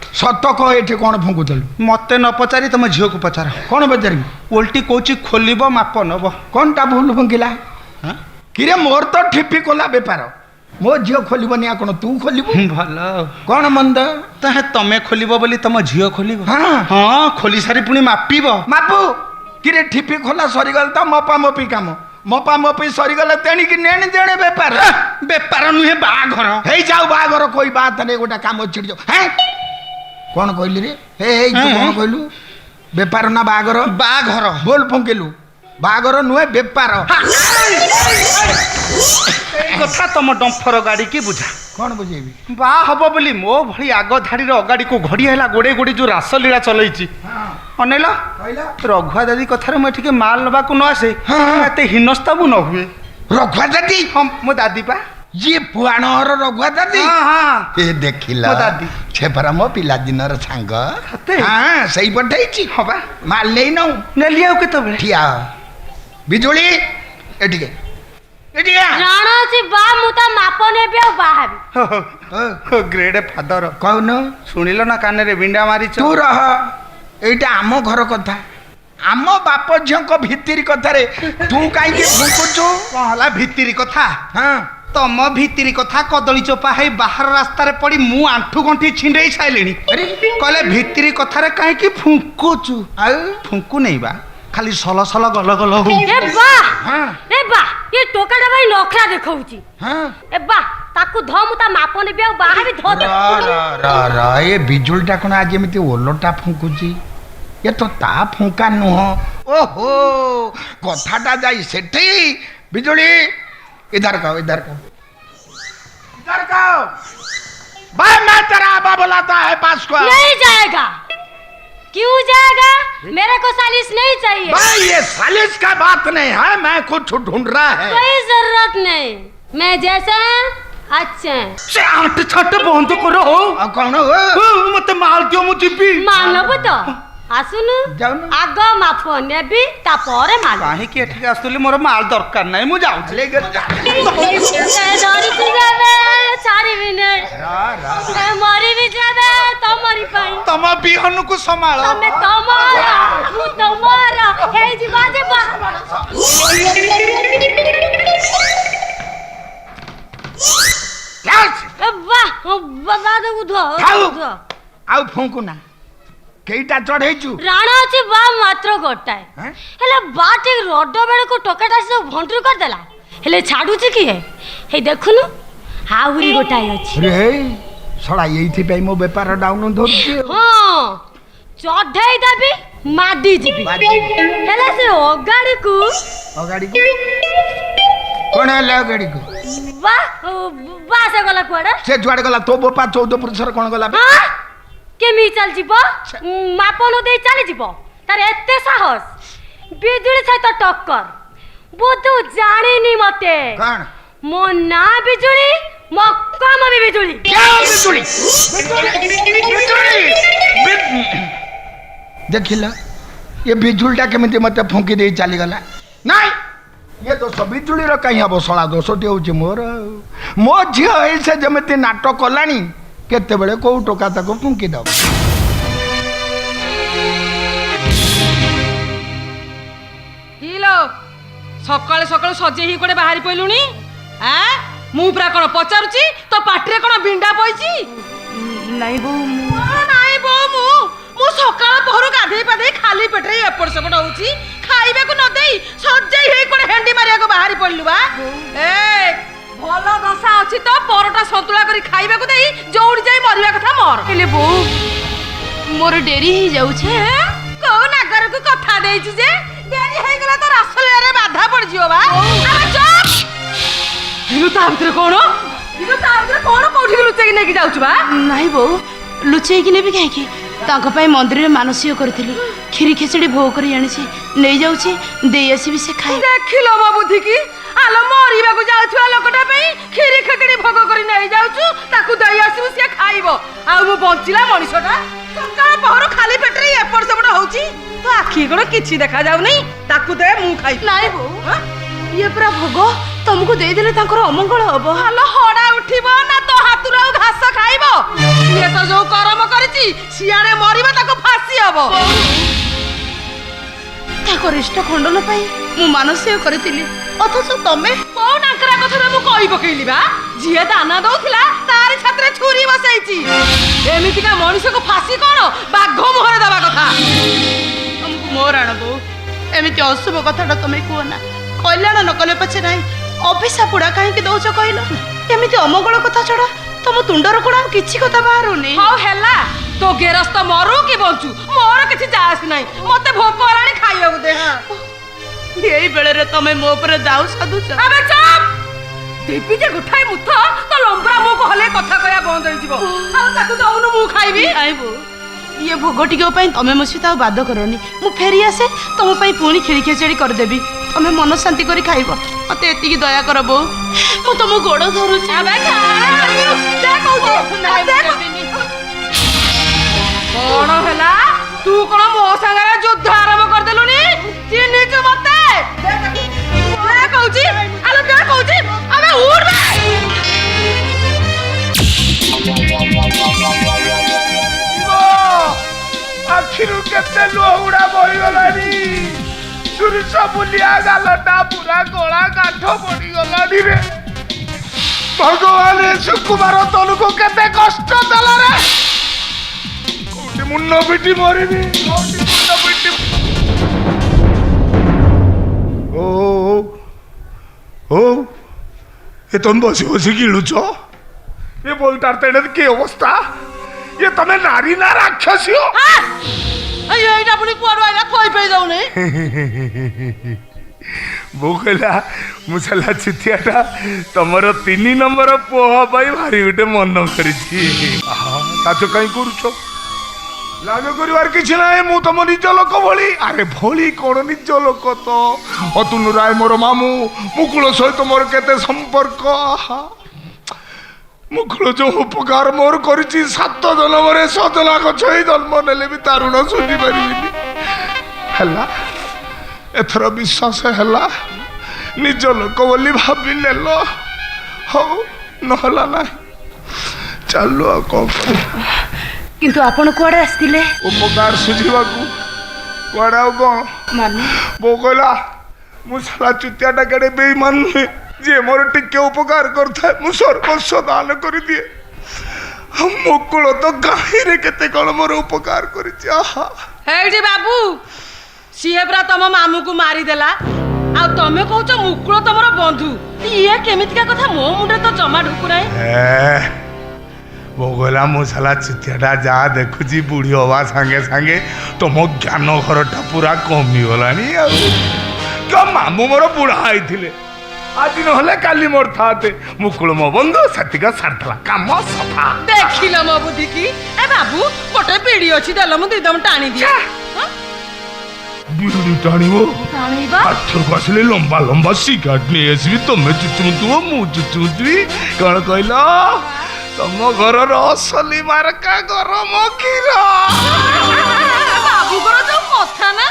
ସତ କହ, ଏଠି କ'ଣ ଫୁଙ୍କୁଥିଲୁ? ମତେ ନ ପଚାରି ତମ ଝିଅକୁ ପଚାର। କ'ଣ ପଚାରିବି? ଓଲଟି କହୁଛି ଖୋଲିବ ମାପ ନବ। କ'ଣଟା ଭୁଲ ଫୁଙ୍କିଲା? କିରେ ମୋର ତ ଠିପି କୋଲା ବେପାର। ମୋ ଝିଅ ଖୋଲିବନି, ଆଉ କ'ଣ ତୁ ଖୋଲିବୁ? ଭଲ କ'ଣ ମନ୍ଦ? ତମେ ଖୋଲିବ ବୋଲି ତମ ଝିଅ ଖୋଲିବ? ହଁ ହଁ ଖୋଲି ସାରି ପୁଣି ମାପିବ। ମାପୁ କିରେ, ଠିପି ଖୋଲା ସରିଗଲେ ତ ମପା ମପି କାମ। ମପା ମପି ସରିଗଲେ ତେଣିକି ନେଣି ଦେଣେ ବେପାର। ବେପାର ନୁହେଁ ବାହାଘର। ହେଇଯାଉ ବାହାଘର, କହି ବାହାତରେ ଗୋଟେ କାମ ଛିଡ଼ି ଯାଉ। ହେଁ କ'ଣ କହିଲି ରେ? ହେଇ ତୁ କ'ଣ କହିଲୁ? ବେପାର ନା ବାହାଘର? ବାହାଘର। ବୋଲ ଫୁଙ୍କିଲୁ। ବାହାଘର ନୁହେଁ ବେପାର। କଥା ତମ ଡମ୍ଫର ଗାଡି କି ବୁଝା। କ'ଣ ବୁଝେଇବି? ବାହା ହବ ବୋଲି ମୋ ଭଳି ଆଗ ଧାଡ଼ିର ଅଗାଡ଼ିକୁ ଘଡ଼ି ହେଲା ଗୋଡ଼େଇ ଗୋଡ଼େଇ ଯୋଉ ରାସଲୀଳା ଚଲେଇଛି। ଅନେଇଲ ରଘୁଆ ଦାଦି କଥାରେ ମୁଁ ଏଠିକି ମାଲ ନେବାକୁ ନ ଆସେ, ଏତେ ହୀନସ୍ତା ମୁଁ ନ ହୁଏ। ରଘୁଆ ଦାଦି? ହଁ ମୋ ଦାଦି ପା। ଯିଏ ପୁଆଣର ରଘୁଆ ଦାଦି? ଏ ଦେଖିଲ, ମୋ ଦାଦି। ସେ ପରା ମୋ ପିଲାଦିନର ସାଙ୍ଗ। ସତେ? ହଁ ସେଇ ପଠେଇଛି। ହବା ମାଲ ନେଇ ନଉ। ନେଲି ଆଉ କେତେବେଳେ? ଠିଆ ବିଜୁଳି ଏଠିକେ ଏଠିକେ। ରାଣ ଅଛି ବା ମୁଁ ତା ମାପ ନେବି ଆଉ ବାହାବି। ଗ୍ରେଡ୍ ଫାଦର କହୁନ, ଶୁଣିଲ ନା କାନରେ ବିଣ୍ଡା ମାରିଛ? ତୁ ରହ। ଏଇଟା ଆମ ଘର କଥା, ଆମ ବାପ ଝିଅଙ୍କ ଭିତିରି କଥାରେ ତୁ କାହିଁକି ଫୁଙ୍କୁଛୁ? କଣ ହେଲା ଭିତିରି କଥା? ହଁ ତମ ଭିତିରି କଥା କଦଳୀ ଚୋପା ହେଇ ବାହାର ରାସ୍ତାରେ ପଡି ମୁଁ ଆଣ୍ଠୁ ଗଣ୍ଠି ଛିଣ୍ଡେଇ ସାଇଲିଣି। କହିଲେ ଭିତିରି କଥାରେ କାହିଁକି ଫୁଙ୍କୁଛୁ? ଆଉ ଫୁଙ୍କୁ ନେଇ ବା, ଖାଲି ସଲ ସଲ ଗଲ ଗଲ ହଉ। ଏ ବା ଏ ଟୋକାଟା ଭାଇ ନଖରା ଦେଖଉଛି। ଏ ବା ତାକୁ ଧ ମୁଁ ତା ମାପ ନେବି ଆଉ ବାହାବି। ଧୋ ଏ ବିଜୁଳିଟା କ'ଣ ଆଜି ଏମିତି ଓଲଟା ଫୁଙ୍କୁଛି? ଏ ତ ତା ଫୁଙ୍କା ନୁହଁ। ଓହୋ, କଥାଟା ଯାଇ ସେଠି। ବିଜୁଳି इधर का इधर का इधर का। भाई मैं तेरा आबा बुलाता है पास को। नहीं जाएगा। क्यों जाएगा? मेरे को सालिस नहीं चाहिए। भाई ये सालिस का बात नहीं है, मैं कुछ ढूंढ रहा है। कोई जरूरत नहीं, मैं जैसे हैं अच्छे हैं। से आठ छट बंद करो। कौन मते माल दियो मु जिबी। माल नब तो आसुनु जाउनु। आग माफ नेबी तापर माल। काहे कि एठी आसुली मोर माल दरकार नाही, मु जाऊ। ले गए धरी तू जाबे छाड़ी भी नहीं। मरी भी जाबे तमरी पाई। तम बिहन को संभालो। तमे तमरा मु तमरा हे जीवा जेबा। वाह बाबा दे उधो उधो आउ फुंकु ना केईटा चढ़ेइचु। राणा अछि बा मात्र गोटाए। हेले बाटी रड बेले को टोकाटा से भंटरी कर देला। हेले छाडू छी की हे देखुनु हाउरी गोटाए अछि। रे सड़ा एइथि पई मो व्यापार डाउन धरछि। हां चढ़ाई देबी माडी जीबी। हेले से ओगाड़ी को कोन हेले ओगाड़ी को बा से गला कोडा से जुआड़ गला तो बोपा 14 पुरुषर कोन गला? हां केमी चल जीवो मापन दे चली जीवो तार एते साहस बिजुली सहित टक्कर बुद्धू जानिनी मते कोन मो ना बिजुली मो काम भी बिजुली। क्या बिजुली? बिजुली देखिला ये बिजुलीटा केमिति मते फुंकी दे चली गला नाई ये दोष बिजुलीर कहीं हम शला दोषटी हूँ मोर मो झी से जमी नाटक कलानी केतेबेले कौ टोका ताको फुंकी दब हिलो सकाଳେ ସକାଳୁ ସଜେଇ ହେଇ କୁଆଡ଼େ ବାହାରି ପଇଲୁଣି ଆଁ ମୁଁ ପୁରା କ'ଣ ପଚାରୁଛି ତୋ ପାଟିରେ କ'ଣ ବିଣ୍ଡା ପଇଛି ନାଇଁ ବୋଉ ନାଇଁ ବୋଉ ମୁଁ ସକାଳ ପହରୁ ଗାଧେଇ ପାଧେଇ ଖାଲି ପେଟରେ ଏପଟ ସେପଟ ହଉଛି ଖାଇବାକୁ ନ ଦେଇ ସଜେଇ ହେଇ କୁଆଡ଼େ ହେଣ୍ଡି ମାରିବାକୁ ବାହାରି ପଡ଼ିଲୁ ବା ଏ ଭଲ ଦଶା ଅଛି ତ ପରଟା ସନ୍ତୁଳା କରି ଖାଇବାକୁ ଦେଇ ଯୋଉଠି ଯାଇ ମରିବା କଥା ମର ହେଲେ ବୋଉ ମୋର ଡେରି ହେଇଯାଉଛି କୋଉ ନାଗରକୁ କଥା ଦେଇଛି ଯେ ଡେରି ହେଇଗଲା ତ ରାସଲୀଳାରେ ବାଧା ପଡ଼ିଯିବ ବା ଆରେ ଚୁପ୍ ଇଲୁ ତା ଭିତରେ କ'ଣ କୋଉଠିକି ଲୁଚେଇକି ନେଇକି ଯାଉଛୁ ବା ନାଇଁ ବୋଉ ଲୁଚେଇକି ନେବି କାହିଁକି ତାଙ୍କ ପାଇଁ ମନ୍ଦିରରେ ମାନସିକ କରିଥିଲି କ୍ଷୀରି ଖେଚେଡ଼ି ଭୋଗ କରି ଆଣିଛି ନେଇଯାଉଛି ଦେଇ ଆସିବି ସେ ଖାଇ ଦେଖିଲ ମୋ ବୁଦ୍ଧିକି ଆଲୋ ମରିବାକୁ ଯାଉଥିବା ଲୋକଟା ପାଇଁ କ୍ଷୀରି ଖେଚେଡ଼ି ଭୋଗ କରି ନେଇଯାଉଛୁ ତାକୁ ଦେଇ ଆସିବୁ ସିଏ ଖାଇବ ଆଉ ମୁଁ ବଞ୍ଚିଲା ମଣିଷଟା ସକାଳ ପହରୁ ଖାଲି ପେଟରେ ଏପଟ ସେପଟ ହଉଛି ତୋ ଆଖି କ'ଣ କିଛି ଦେଖାଯାଉନି ତାକୁ ଦେ ମୁଁ ଖାଇବି ନାଇଁ ବୋଉ ଇଏ ପୁରା ଭୋଗ ତମକୁ ଦେଇଦେଲେ ତାଙ୍କର ଅମଙ୍ଗଳ ହବ ଆଲୋ ହଡ଼ା ଉଠିବ ନା ତୋ ହାତରୁ ଆଉ ଘାସ ଖାଇବ ସିଏ ତ ଯୋଉ କରମ କରିଛି ସିଆଡ଼େ ମରିବ ତାକୁ ଫାଶୀ ହବ ତାଙ୍କ ରିଷ୍ଟ ଖଣ୍ଡନ ପାଇଁ ମୁଁ ମାନସିକ କରିଥିଲି ଅଥଚ ତମେ କୋଉ ନାଙ୍କରା କଥାରେ ମୁଁ କହି ପକେଇଲି ବା ଯିଏ ଦାନା ଦଉଥିଲା ତାରି ଛାତିରେ ଛୁରୀ ବସେଇଛି ଏମିତିକା ମଣିଷକୁ ଫାଶୀ କ'ଣ ବାଘ ମୁହଁରେ ଦେବା କଥା ତମକୁ ମୋର ଆଣ ବୋଉ ଏମିତି ଅଶୁଭ କଥାଟା ତମେ କୁହ ନା କଲ୍ୟାଣ ନ କଲେ ପଛେ ନାହିଁ ଅଭିଶାପ ପୁଡ଼ା କାହିଁକି ଦଉଛ କହିଲ ଏମିତି ଅମଙ୍ଗଳ କଥା ଛଡ଼ା ତମ ତୁଣ୍ଡର କ'ଣ ଆଉ କିଛି କଥା ବାହାରୁନି ହଉ ହେଲା ତୋ ଗେରସ୍ତ ମରୁ କି ବଞ୍ଚୁ ମୋର କିଛି ଯାଆସ ନାହିଁ ମତେ ଭୋକ ହେଲାଣି ଖାଇବାକୁ ଦେ ଏଇ ବେଳରେ ତମେ ମୋ ଉପରେ ଦାଉ ସାଧୁଛ ଆବେ ଚୁପ୍ ଦେବି ଯେ ଗୋଠାଏ ମୁଥ ତ ଲମ୍ବା ମୁହଁକୁ ହଲେ କଥା କହିବା ବନ୍ଦ ହେଇଯିବ ଆଉ ତାକୁ ଦଉନୁ ମୁଁ ଖାଇବି ନାଇଁ ବୋଉ ଇଏ ଭୋଗ ଟିକେ ପାଇଁ ତମେ ମୋ ସହିତ ଆଉ ବାଦ କରନି ମୁଁ ଫେରି ଆସେ ତମ ପାଇଁ ପୁଣି କ୍ଷୀରି ଖେଚେଡ଼ି କରିଦେବି ତମେ ମନ ଶାନ୍ତି କରି ଖାଇବ ମତେ ଏତିକି ଦୟା କର ବୋଉ ମୁଁ ତମ ଗୋଡ଼ ଧରୁଛି କ'ଣ ହେଲା ତୁ କ'ଣ ମୋ ସାଙ୍ଗରେ ଯୁଦ୍ଧ ଆରମ୍ଭ କରିଦେଲୁନି ଚିହ୍ନିଛୁ ମତେ କହୁଛି ଆଲୋ ଦେ କହୁଛି ଆମେ ଉଠ आखिरु केते लुहुड़ा बहिगलानी सुरिस बुलिया गालटा पूरा गला काठ पड़ी गलानी रे भगवान सुकुमार तनुको केते कष्ट देला रे कोटी मुन्नो पिटी मरिबी कोटी मुन्नो पिटी ओ ओ ये तुम बसी बसी गिलुछ ये बोलतार तेने की अवस्था ये तमे नारी ना राक्षसी हो এইটা পুনি কুয়াড় আইলা কই পেই যাওনি बोकला मुसला चिथियाटा तमर 3 नंबर पुआ पाई भारी उठे मन करिछि तातो कहीं करूछ लाज करिवार किछि नाही मु तम निज लोक भली अरे भली कोन निज लोक तो अतुल राय मोर मामू मुकुल सहित मोर केते संपर्क मुकुल जो उपकार मोर करिछि 7 जन्मरे सजना गछ ही जन्म नेले भी तारुण सुनि परिबिनी हला एथर विश्वास हला निज लोक बोली भाबी नेलो हो नहला नाही चलो आ को କିନ୍ତୁ ଆପଣ କୁଆଡ଼େ ଆସିଥିଲେ उपकार सुझीबाकू कुआडा कौन ମାନେ बो कहला मु साला चुतियाटा केड़े बेईमान नुहे जे मोर टिके उपकार करता मु सर्वस्व दान कर दिए हम मुकुल तो गाही रे केते कण मोर उपकार करिछि आहा ହେଇଟି ବାବୁ ସିଏ ପୁରା ତମ ମାମୁକୁ ମାରିଦେଲା ଆଉ ତମେ କହୁଛ ମୁକୁଳ ତମର ବନ୍ଧୁ ଇଏ କେମିତିକା କଥା ମୋ ମୁଣ୍ଡରେ ତ ଜମା ଢୁକୁ ନାହିଁ वो कहला मु साला चिथियाटा जा देखुची बुढ़ी हवा सांगे सांगे तुम ज्ञान घरटा पूरा कमी गलानी क्या मामू मोर बुढ़ा आईथिले आज नहले काली मोर थाते मुकुल मो बंधु सतिका सारथला काम सफा ଦେଖିଲ ମୋ ବୁଦ୍ଧି କି ଏ ବାବୁ ଗୋଟେ ପିଢି ଅଛି ଦେଲ ମୁଁ ଦିଦମ ଟାଣି ଦିଏ बिरुड़ी टाणीबो ଟାଣିବା पाथर को आसले लंबा लंबा सिगारेट नहीं आसबी तुमे चुचुमुतुबो मु चुचुमुतुबी कौन कहला तुम घर असली मार्का गरम क्षीर ବାବୁଙ୍କର ଯୋଉ କଥା ନା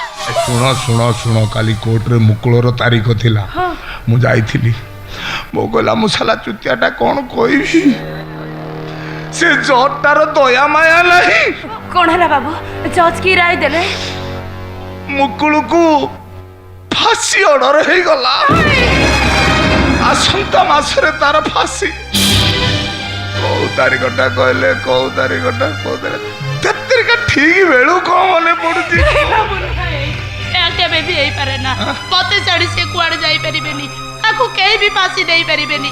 ଶୁଣ ଶୁଣ ଶୁଣ କାଲି କୋର୍ଟରେ ମୁକୁଳର ତାରିଖ ଥିଲା ମୁଁ ଯାଇଥିଲି ମୋ କହିଲା ମୁଁ ସାଲା ଚୁତିଆଟା କ'ଣ କହିବି ସେ ଜଜ୍ଟାର ଦୟା ମାୟା ନାହିଁ କଣ ହେଲା ବାବୁ ଜଜ୍ କି ରାୟ ଦେଲେ ମୁକୁଳକୁ ଫାଶୀ ଅର୍ଡର ହେଇଗଲା ଆସନ୍ତା ମାସରେ ତାର ଫାଶୀ କୋଉ ତାରିଖଟା କହିଲେ କୋଉ ତାରିଖଟା ଠିକ ବେଳୁ କଣ ମନେ ପଡୁଛି କେବେ ବି ହେଇପାରେ ନା ମତେ ଛାଡି ସେ କୁଆଡେ ଯାଇପାରିବେନି ତାକୁ କେହି ବି ଫାଶୀ ଦେଇପାରିବେନି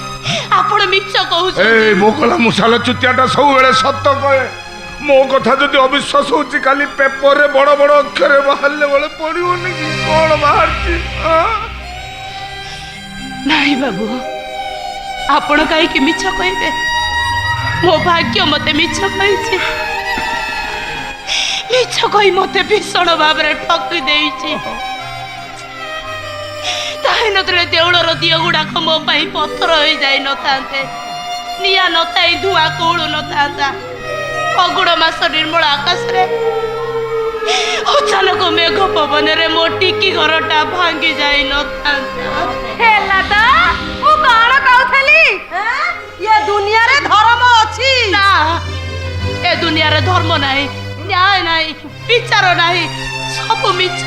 ଆପଣ ମିଛ କହୁଛନ୍ତି ମୋ କହିଲା ମୁଁ ସାଲା ଚୁତିଆଟା ସବୁବେଳେ ସତ କହେ ମୋ କଥା ଯଦି ଅବିଶ୍ୱାସ ହଉଛି କାଲି ପେପରରେ ବଡ ବଡ ଅକ୍ଷରରେ ବାହାରିଲେ ବେଳେ ପଡିବନି କି କଣ ବାହାରିଛି ନାଇଁ ବାବୁ ଆପଣ କାହିଁକି ମିଛ କହିବେ ମୋ ଭାଗ୍ୟ ମତେ ମିଛ କହିଛି ମିଛ କହି ମତେ ଭୀଷଣ ଭାବରେ ଠକି ଦେଇଛି ତାହେଲେ ଦେଉଳର ଦିଅ ଗୁଡାକ ମୋ ପାଇଁ ପଥର ହେଇଯାଇ ନଥାନ୍ତେ ନିଆଁ ନଥାଇ ଧୂଆଁ କଉଳୁ ନଥାନ୍ତା ଫଗୁଣ ମାସ ନିର୍ମଳ ଆକାଶରେ ଅଚାନକ ମେଘ ପବନରେ ମୋ ଟିକି ଘରଟା ଭାଙ୍ଗି ଯାଇ ନଥାନ୍ତା ହେଲା ତ ମୁଁ କଣ କହୁଥିଲି ଏ ଦୁନିଆରେ ଧର୍ମ ଅଛି ନା ଏ ଦୁନିଆରେ ଧର୍ମ ନାହିଁ ନ୍ୟାୟ ନାହିଁ ବିଚାର ନାହିଁ ସବୁ ମିଛ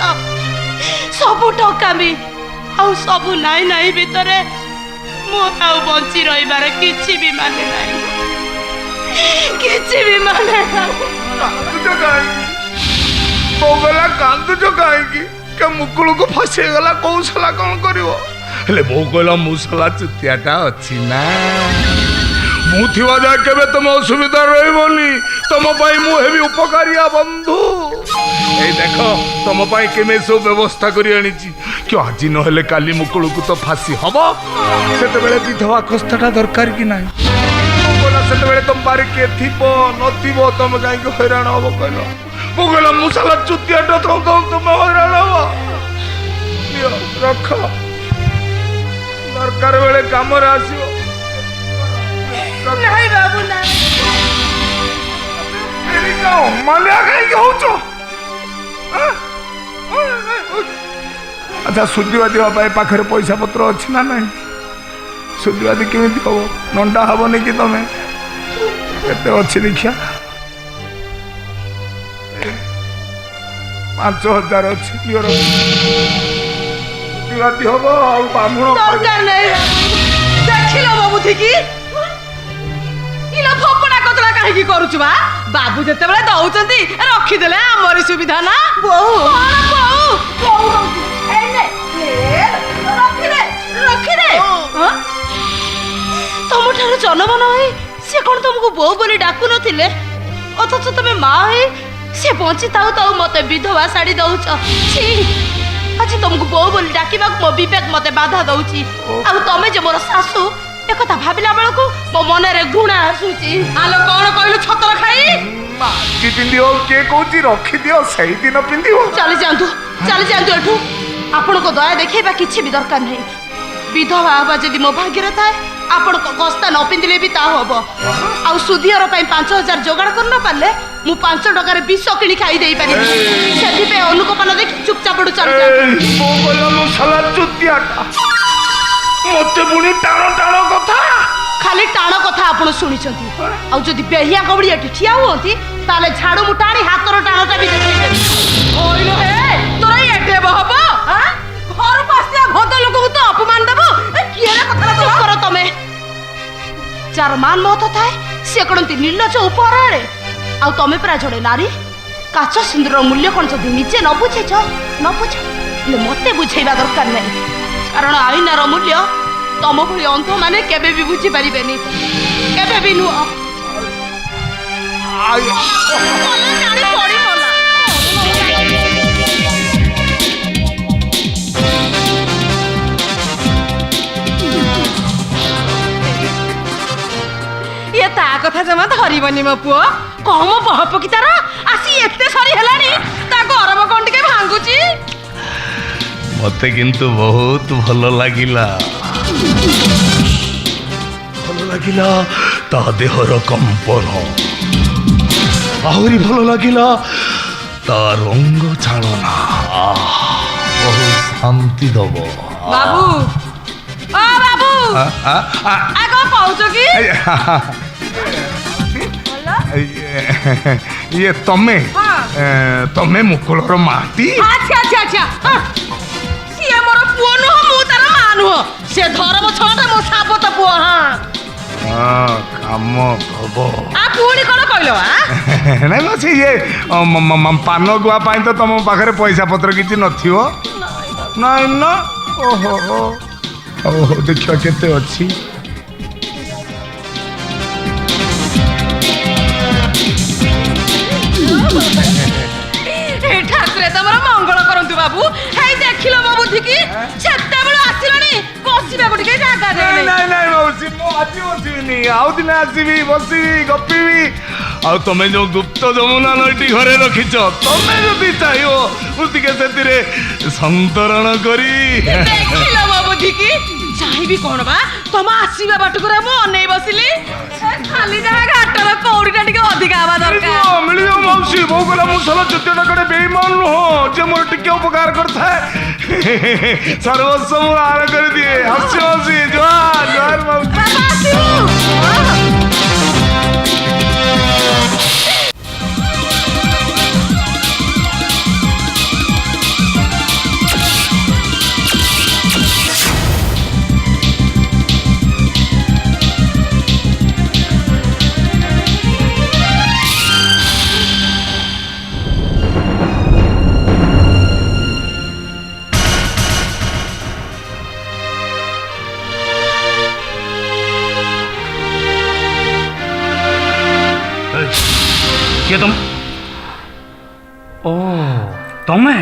ସବୁ ଠକାମି ଆଉ ସବୁ ନାଇଁ ନାଇଁ ଭିତରେ ମୁଁ ଆଉ ବଞ୍ଚି ରହିବାର କିଛି ବି ମାନେ ନାହିଁ କିଛି ବି ମାନେ କାନ୍ଦୁଛ କାହିଁକି ମୁକୁଳକୁ ଫସି ହେଇଗଲା କୋଉ ସାଲା କଣ କରିବ ହେଲେ ବୋଉ କହିଲା ମୁଁ ସାଲା ଚୁତିଆଟା ଅଛି ନା ମୁଁ ଥିବା ଯାଏ କେବେ ତମେ ଅସୁବିଧା ରହିବନି ତମ ପାଇଁ ମୁଁ ହେବି ଉପକାରିଆ ବନ୍ଧୁ ଏଇ ଦେଖ ତମ ପାଇଁ କେମିତି ସବୁ ବ୍ୟବସ୍ଥା କରି ଆଣିଛି କି ଆଜି ନହେଲେ କାଲି ମୁକୁଳକୁ ତ ଫାଶୀ ହବ ସେତେବେଳେ ବିଧବା କସ୍ତାଟା ଦରକାର କି ନାହିଁ ସେତେବେଳେ ତମ ପାରେ କିଏ ଥିବ ନଥିବ ତମେ କାହିଁକି ହଇରାଣ ହବ କହିଲ ମୁଁ କହିଲା ମୁଁ ସାଲା ଚୁତିଆଟା ତମେ ହଇରାଣ ହବ ରଖ ଦରକାର ବେଳେ କାମରେ ଆସିବ ନାଇଁ ବାବୁ ନା ମାନିଆ କାହିଁକି ହଉଛ ଆଚ୍ଛା ସୁଧିବାଦୀ ହବା ପାଇଁ ପାଖରେ ପଇସା ପତ୍ର ଅଛି ନା ନାହିଁ ସୁଧିବାଦୀ କେମିତି ହବ ନଣ୍ଡା ହବନି କି ତମେ କେତେ ଅଛି ଦେଖିଆ 5,000 ଅଛି ସୁଧିବାଦୀ ହବ ଆଉ ବାମୁଣ ଦରକାର ନାହିଁ ଦେଖିଲ ବାବୁ ଠିକି ଫୋପଡ଼ା କଚଡ଼ା କାହିଁକି କରୁଛୁ ବା ବାବୁ ଯେତେବେଳେ ଦଉଛନ୍ତି ରଖିଦେଲେ ଆମରି ସୁବିଧା ନା ବୋଉ ତମଠାରୁ ଜନ୍ମ ନ ହୋଇ ସେ କଣ ତମକୁ ବୋଉ ବୋଲି ଡାକୁ ନଥିଲେ ଅଥଚ ତମେ ମା ହୋଇ ସେ ବଞ୍ଚି ଥାଉ ଥାଉ ମତେ ବିଧବା ଶାଢୀ ଦଉଛ छी ଆଜି ତମକୁ ବୋଉ ବୋଲି ଡାକିବାକୁ ମୋ ବିବେକ ମତେ ବାଧା ଦଉଛି ଆଉ ତମେ ଯେ ମୋର ଶାଶୁ एकथा भाविला बेलू मो मन घृणा आसूची आलो कौन कहलु छतर खाई कि पिंदियो के कहूची रखी दियो सही दिन पिंदियो चली जांतु एठू आपण को दया देखैबा किछि भी दरकार नहीं विधवा हवा जदि मो भाग्य रे थाए आपण को गस्ता न पिंदिले भी ता होबो आ सुधियर पई 5,000 जोगाड़ कर न पाले मु 5 टका रे विष किणी खाई देई पारि सेति पे अनुकपन देख चुपचाप चली जांतु मो बोलो मो साला चुतियाटा मते पुणी टाण टाण कथा खाली टाण कथा आपण सुनिछंती आ जदि बेहिया कबड़ी एठी ठिया होती ताले झाड़ू मुटाणी हातर टाणटा भी देखै ओइलो हे तोरा एटे बहबो हां घर पासिया भद लोक को तो अपमान देबो ए किएला कथा चुप करो तमे चार मान मत थाए से कोनती निर्लज उपहारे आ तमे परा जड़े नारी काच सिंदूर मूल्य कोन जदि निजे न बुझेछ न बुझ ले मते बुझेइबा दरकार नहीं कारण आईनार मूल्य तम भली अंध माने केबे भी बुझी पारिबेनी केबे भी नुह ये ता कथा जमा धरिबनी मो पुओ कम बहप की तार आसी एते सरी हेलानी ता गरम कोन टिके भांगुची मते किंतु बहुत भलो लागिला ता देहर कंपन आहुरी भलो लागिला ता रंग छाणना বহু শান্তি দব বাবু ও বাবু আগ কହୁଛ কি ইয়ে তমে হ্যাঁ। তমে মুকুলর মাটি আচ্ছা আচ্ছা আচ্ছা সিଏ ମୋର ପୁଅ ନୁହଁ ମୁଁ ତାର ମା ନୁହଁ ସେ ଧରମ ଛଣାଟା ମୋ ସାବତ ପୁଅ ହଁ কাম হব ଆ ପୁଣି କ'ଣ କହିଲ ନାଇଁ ମ ସେ ଇଏ ପାନ ଗୁଆ ପାଇଁ ତ ତମ ପାଖରେ ପଇସା ପତ୍ର କିଛି ନଥିବ ନାଇଁ ନା ଓହୋ ଓହୋ ଦେଖିବା କେତେ ଅଛି ଠାକୁରେ ତମର ମଙ୍ଗଳ କରନ୍ତୁ ବାବୁ ହେଇ ଦେଖିଲ ମୋ ବୁଦ୍ଧିକି ସେତେବେଳୁ ଆସିଲଣି ବସିବାକୁ ଟିକେ ଜାଗା ଦେଉନି ନାଇଁ ନାଇଁ ମାଉସୀ ମୁଁ ଆଜି ବସିବିନି ଆଉ ଦିନେ ଆସିବି ବସିବି ଗପିବି ଆଉ ତମେ ଯୋଉ ଗୁପ୍ତ ଯମୁନା ନଈଟି ଘରେ ରଖିଛ ତମେ ଯଦି ଚାହିଁବ ମୁଁ ଟିକେ ସେଥିରେ ସନ୍ତରଣ କରି ଦେଖିଲ ମୋ ବୁଦ୍ଧିକି ଚାହିଁବି କ'ଣ ବା ତମ ଆସିବା ବାଟକୁ ମୁଁ ଅନେଇ ବସିଲି ଖାଲି ଯାହା ଘାଟର କଉଡ଼ିଟା ଟିକେ ଅଧିକା ହବା ଦରକାର ମିଳିବ ମାଉସୀ ବୋଉ କହିଲା ମୁଁ ସଲ ଚୁଟିଟା କಡೆ ବେଇମାନ ନୁହଁ ଯେ ମୋର ଟିକେ ଉପକାର କରିଥାଏ ସର୍ବସ୍ୱ ମୁଁ ଆହାର କରିଦିଏ ହସି ହସି ଜୁହାର ଜୁହାର ମାଉସୀ ବାବା ଆସିବୁ କିଏ ତମେ ଓ ତମେ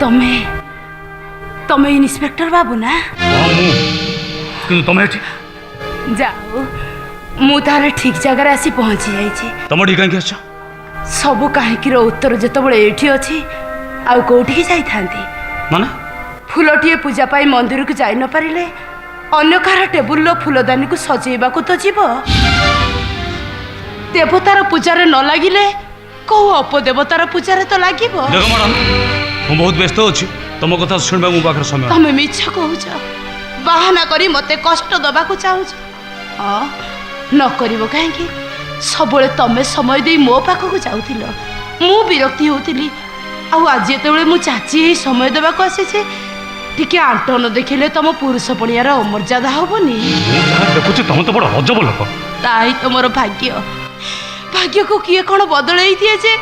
ତମେ ତମେ ଇନ୍ସପେକ୍ଟର ବାବୁ ନା ହଁ ମୁଁ କିନ୍ତୁ ତମେ ଏଠି ଯାଉ ମୁଁ ତାହେଲେ ଠିକ୍ ଜାଗାରେ ଆସି ପହଞ୍ଚି ଯାଇଛି ତମ ଏଠି କାହିଁକି ଆସିଛ ସବୁ କାହିଁକିର ଉତ୍ତର ଯେତେବେଳେ ଏଇଠି ଅଛି ଆଉ କୋଉଠିକି ଯାଇଥାନ୍ତି ମାନେ ଫୁଲଟିଏ ପୂଜା ପାଇଁ ମନ୍ଦିରକୁ ଯାଇ ନ ପାରିଲେ ଅନ୍ୟ କାହାର ଟେବୁଲର ଫୁଲଦାନୀକୁ ସଜେଇବାକୁ ତ ଯିବ ଦେବତାର ପୂଜାରେ ନ ଲାଗିଲେ କୋଉ ଅପଦେବତାର ପୂଜାରେ ତ ଲାଗିବ ଦେଖ ମ୍ୟାଡ଼ାମ ମୁଁ ବହୁତ ବ୍ୟସ୍ତ ଅଛି ତମ କଥା ଶୁଣିବା ମୋ ପାଖରେ ସମୟ ତମେ ମିଛ କହୁଛ ବାହାନା କରି ମତେ କଷ୍ଟ ଦବାକୁ ଚାହୁଁଛ ହଁ ନ କରିବ କାହିଁକି ସବୁବେଳେ ତମେ ସମୟ ଦେଇ ମୋ ପାଖକୁ ଯାଉଥିଲ ମୁଁ ବିରକ୍ତି ହେଉଥିଲି ଆଉ ଆଜି ଯେତେବେଳେ ମୁଁ ଚାଚି ହେଇ ସମୟ ଦେବାକୁ ଆସିଛି ଟିକେ ଆଣ୍ଟ ନ ଦେଖିଲେ ତମ ପୁରୁଷ ପଣିଆର ଅମର୍ଯ୍ୟାଦା ହବନି ମୁଁ ଯାହା ଦେଖୁଛି ତମେ ତ ବଡ଼ ଅଜବ ଲୋକ ତାଇ ତମର ଭାଗ୍ୟ ଭାଗ୍ୟକୁ କିଏ କ'ଣ ବଦଳେଇ ଦିଏ ଯେ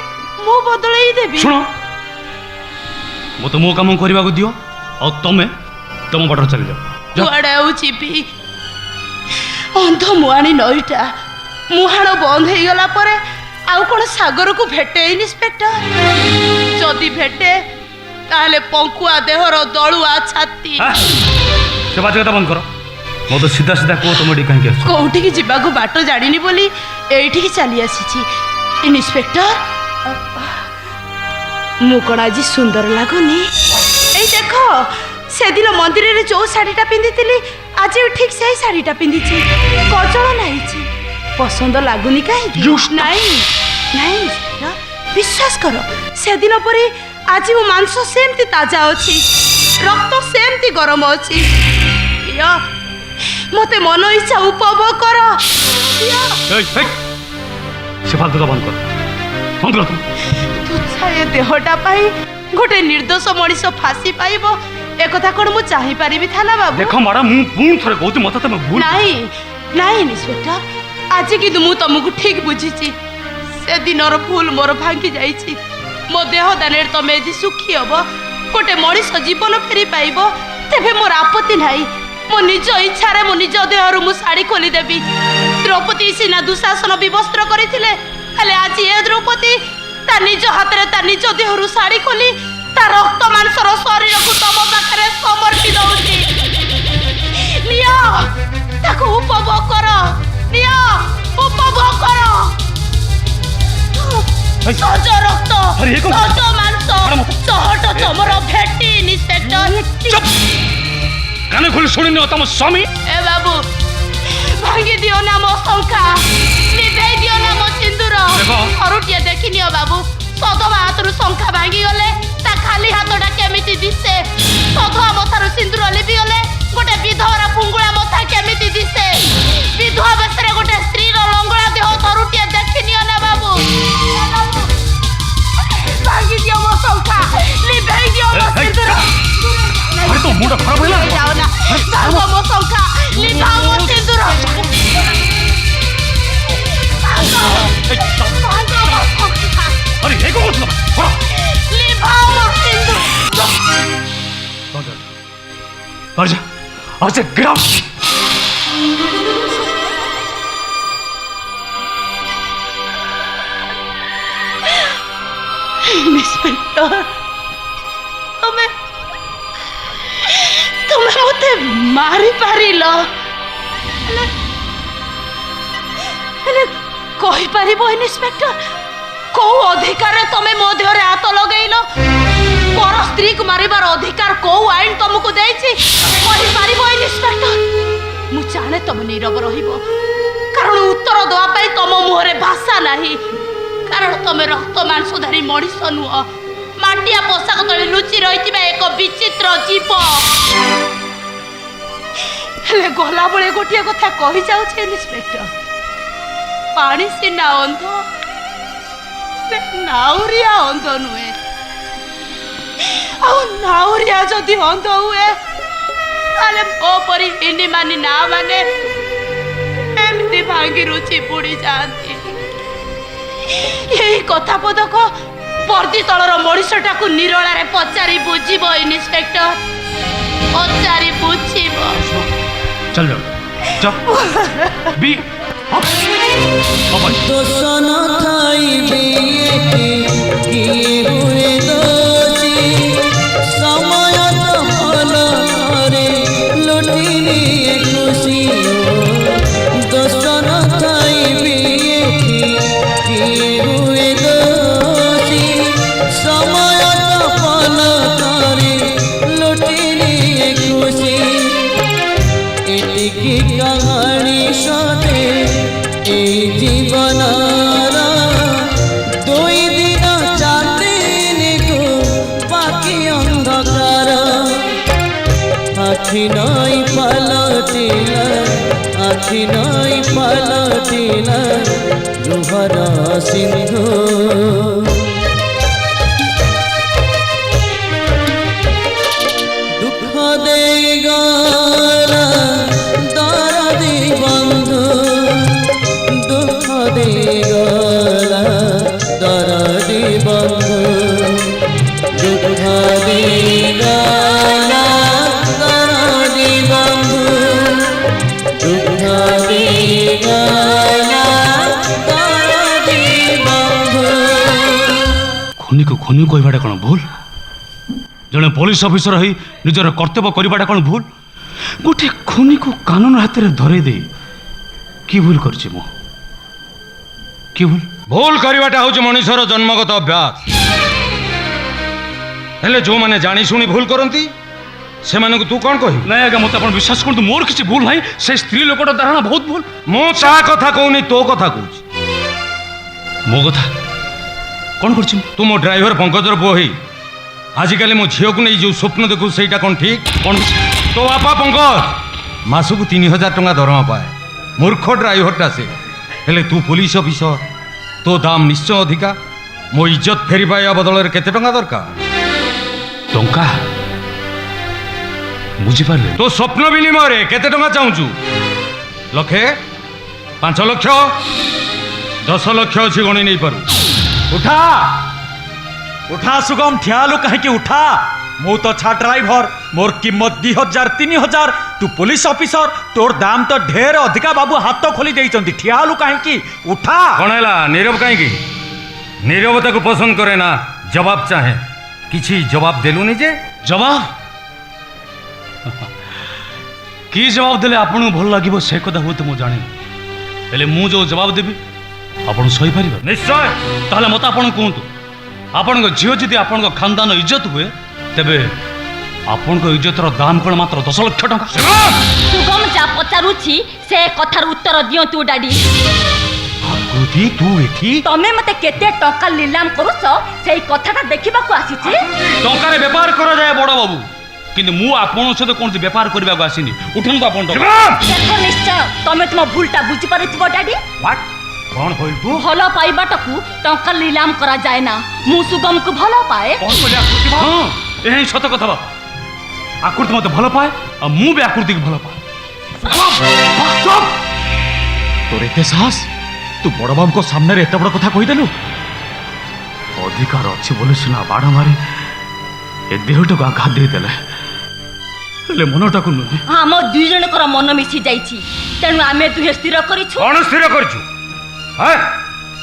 ମୁଁ ବଦଳେଇ ଦେବି ଶୁଣ ମୋତେ ମୋ କାମ କରିବାକୁ ଦିଅ ଆଉ ତମେ ତମ ବାଟରେ ଚାଲିଯାଅ କୁଆଡ଼େ ଆଉ ଯିବି ଅନ୍ଧ ମୁହାଣୀ ନଈଟା ମୁହାଣ ବନ୍ଦ ହେଇଗଲା ପରେ ଆଉ କ'ଣ ସାଗରକୁ ଭେଟେ ଇନ୍ସପେକ୍ଟର ଯଦି ଭେଟେ ତାହେଲେ ପଙ୍କୁଆ ଦେହର ଦଳୁଆ ଛାତି ସେ ବାଜେ କଥା ବନ୍ଦ କର ମୋତେ ସିଧା ସିଧା କୁହ ତମେ ଏଠି କାହିଁକି ଆସିଛ କୋଉଠିକି ଯିବାକୁ ବାଟ ଜାଣିନି ବୋଲି ଏଇଠିକି ଚାଲି ଆସିଛି ଇନ୍ସପେକ୍ଟର ମୁଁ କ'ଣ ଆଜି ସୁନ୍ଦର ଲାଗୁନି ଏଇ ଦେଖ ସେଦିନ ମନ୍ଦିରରେ ଯୋଉ ଶାଢ଼ୀଟା ପିନ୍ଧିଥିଲି ଆଜି ଠିକ୍ ସେଇ ଶାଢ଼ୀଟା ପିନ୍ଧିଛି କଜଳ ନାହିଁଛି ପସନ୍ଦ ଲାଗୁନି କାହିଁକି ନାଇଁ ନାଇଁ ଇନ୍ସପେକ୍ଟର ବିଶ୍ୱାସ କର ସେଦିନ ପରି ଆଜି ମୋ ମାଂସ ସେମିତି ତାଜା ଅଛି ରକ୍ତ ସେମିତି ଗରମ ଅଛି ମତେ ମନ ଇଚ୍ଛା ଉପଭୋଗ କର ସେ ଫାଲତୁ ବନ୍ଦ କର ବନ୍ଦ କର ତୁଚ୍ଛାଏ ଦେହଟା ପାଇଁ ଗୋଟେ ନିର୍ଦ୍ଦୋଷ ମଣିଷ ଫାଶୀ ପାଇବ একথা কোন মু চাহি পারিবি থানা বাবু দেখো ম্যাডাম মু পুন থরে কହୁଛି মতে তুমি ভুল নাই নাই ইন্সপেক্টর আজি কিন্তু মু তমকু ঠিক বুঝিছি সেদিনর ভুল মোর ভাঙ্গি যাইছি মো দেহ দানের তমে যদি সুখী হব গোটে মଣିষ জীবন ফেরি পাইব তেবে মোর আপত্তি নাই মো নিজ ইচ্ছারে মো নিজ দেহরু মু শাড়ি খোলি দেবি দ্রৌপদী সিনা দুঃশাসন বিবস্ত্র করিছিলে হেলে আজি এ দ্রৌপদী তা নিজ হাতেরে তা নিজ দেহরু শাড়ি খোলি তা রক্ত মাংসর শরীরকু তম পাখে সমর্পি দউছি নিয় তাকে উপভোগ কর নিয় উপভোগ কর সজ রক্ত সজ মাংস সহট তোমর ভেটি ইন্সপেক্টর চুপ কানে খুলে শুনি নিও তম স্বামী এ বাবু ভাঙ্গি দিও না মো শঙ্কা নিভেই দিও না মো সিন্দুর সরুটিয়ে দেখি নিও বাবু সদমা হাতରୁ শঙ্কা ভাঙ্গি গলে তা ଗୋଟା ଖାଲି ହାତଟା କେମିତି ଦିଶେ? ସଧୁଆ ମଥାରୁ ସିନ୍ଦୁର ଲିଭି ଗଲେ ଗୋଟେ ବିଧବାର ପୁଙ୍ଗୁଳା ମଥା କେମିତି ଦିଶେ? ବିଧବା ବେଶରେ ଗୋଟେ ସ୍ତ୍ରୀର ଲଙ୍ଗଳା ଦେହ ତରୁଟିଏ ଦେଖିନିଅ ନା ବାବୁ। ଭାଙ୍ଗି ଦିଅ ମୋ ଶଙ୍ଖା, ଲିଭେଇ ଦିଅ ମୋ ସିନ୍ଦୁର। ଆରେ ତୋ ମୁଣ୍ଡ ଖରାପ ହେଲା? ଯାଅ ନା, ଭାଙ୍ଗ ମୋ ଶଙ୍ଖା, ଲିଭାଅ ମୋ ସିନ୍ଦୁର। अरे ये कौन सा? ଲିଭାଅ ମୋ ସିନ୍ଦୁର। आजा आजा गिरा। इंस्पेक्टर तुम्हें तुम्हें मते मारी पारिल कही पारिबो इंस्पेक्टर को अधिकार तमे मो देहरे हाथ लगेइलो पर स्त्री को मारिबार अधिकार को आईन तुमको देछि कही पारिबो इंस्पेक्टर मु जाने तुम नीरव रहिबो कारण उत्तर दवा पाई तुम मुहरे भाषा नाही कारण तमे रक्त मांसधारी मଣିଷ नुह माटिया पोशाक तले लुचि रहिथिबा एक विचित्र जीव हेले गला बळे गोटिया कथा कहि जाउ छे इंस्पेक्टर पानी सिना अंध नाउरिया अंध नुहे आ नाउरिया जदि अंध हुए ताले ओ परी हिंदी मानी ना माने एमती भांगी रुचि बुड़ी जाती यही कथा पदक पर्दी तलर मनीषटा को निरला रे पचारि बुझिबो इंस्पेक्टर पचारि बुझिबो चल जाओ चल बी दोष न थाई बिये किए हुए दोषी समय तो फल करे लुटी लिए खुशी दोष न थाई बिये किए हुए दोषी समय तो फल करे लुटी लिए खुशी एटिकी कहानी सते এই জীবনার দুই দিন চার দিনকু বাকি অন্ধকার আখি নই পালটিলা আখি নই পালটিলা লুহর সিন্ধু দুঃখ দেই গলা দরদি বন্ধু দুঃখ দেগলা দরদি বন্ধু দুঃখ দেগলা দরদি বন্ধু দুঃখ দেগলা দরদি বন্ধু খুনি को খুনি কইবাটা কোন ভুল জনে পুলিশ অফিসর হই নিজের কর্তব্য করিবাটা কোন ভুল গোটে খুনি को কানুন হাতে ধরে দে কি ভুল করছি মো কি ভুল ভুল করিবাটা হচ্ছে মনুষ্যর জন্মগত অভ্যাস হেলে যে মানে জানি শুনি ভুল করন্তি সেমানকু তু কোন কহি না আগে মতে আপন বিশ্বাস করন্তু মোর কিছু ভুল নাই সেই স্ত্রী লোকটা ধারণা বহুত ভুল মো তা কথা কউনি তো কথা কউছি মো কথা কোন করছি তু মো ড্রাইভার পঙ্কজর বহি আজকালি মো ঝিওকু নেই যে স্বপ্ন দেখু সেইটা কোন ঠিক কোন তো বাপা পঙ্কজ মাসকু 3000 টাকা দরমা পায় মূর্খ ড্রাইভরটা সে হেলে তু পুলিশ অফিসর তো দাম নিশ্চয় অধিকা মো ইজ্জত ফেরি পাইবা বদଳରେ কেতে টাকা দরকার টঙ্কা বুঝি পারলে তো স্বপ্ন বিনিময়ে কেতে টাকা চাহুচু লক্ষে 5 লক্ষ 10 লক্ষ আছে গণি নেই পারু উঠা উঠা সুগম ঠিয়ালু কাহিকি উঠা মু তো ছা ড্রাইভর মোর কিম্মত 2000 3000 তু পুলিশ অফিসর তোর দাম তো ঢের অধিকা বাবু হাত খোলি দেইছন্তি ঠিয়ালু কাহিকি উঠা কোনলা নীরব কাহিকি নীরবতাকে পছন্দ করে না জবাব চাহে কিছু জবাব দেলুনি যে জবাব কি জবাব দেলে আপনার ভাল লাগিব সে কথা হতে মু জানি হেলে মু যে জবাব দেবি আপন সই পারিবে নিশ্চয় তাহলে মত আপন কুহতু আপন ঝিও যদি আপন খানদান ইজ্জত हुए তেবে আপন ইজ্জতর দাম কোন মাত্র 10 লক্ষ টাকা সুগম যা পচারুছি সে কথার উত্তর দিয়ন্তু ডাডি আগুত ଯଦି ତୁ ଏଠି ତମେ ମତେ କେତେ ଟଙ୍କା ନିଲାମ କରୁଛ ସେଇ କଥାଟା ଦେଖିବାକୁ ଆସିଛି। ଟଙ୍କାରେ ବେପାର କରାଯାଏ ବଡ଼ ବାବୁ, କିନ୍ତୁ ମୁଁ ଆପଣଙ୍କ ସହିତ କୌଣସି ବେପାର କରିବାକୁ ଆସିନି। ଉଠନ୍ତୁ ଆପଣ ଟଙ୍କା। ଦେଖ ନିଶ୍ଚୟ ତମେ ତୁମ ଭୁଲଟା ବୁଝିପାରୁଥିବ ଡାଡି। କଣ କହିଲୁ ତୁ? ଭଲ ପାଇବାଟାକୁ ଟଙ୍କା ନିଲାମ କରାଯାଏ ନା। ମୁଁ ସୁଗମକୁ ଭଲ ପାଏ। କଣ କହିଲେ ଆକୃତି? ହଁ, ଏହା ହିଁ ସତ କଥା ବାପା। ଆକୃତି ମତେ ଭଲ ପାଏ ଆଉ ମୁଁ ବି ଆକୃତିକୁ ଭଲ ପାଏ। ଚୁପ୍! ତୋର ଏତେ ସାହସ, ତୁ ବଡ଼ ବାବୁଙ୍କ ସାମ୍ନାରେ ଏତେ ବଡ଼ କଥା କହିଦେଲୁ। ଅଧିକାର ଅଛି ବୋଲି ସିନା ବାଡ଼ ମାରି ଏ ଦେହଟାକୁ ଆଘାତ ଦେଇଦେଲେ, ହେଲେ ମନଟାକୁ ନୁହେଁ। ଆମ ଦୁଇ ଜଣଙ୍କର ମନ ମିଶି ଯାଇଛି, ତେଣୁ ଆମେ ଦୁହେଁ ସ୍ଥିର କରିଛୁ। କଣ ସ୍ଥିର କରିଛୁ?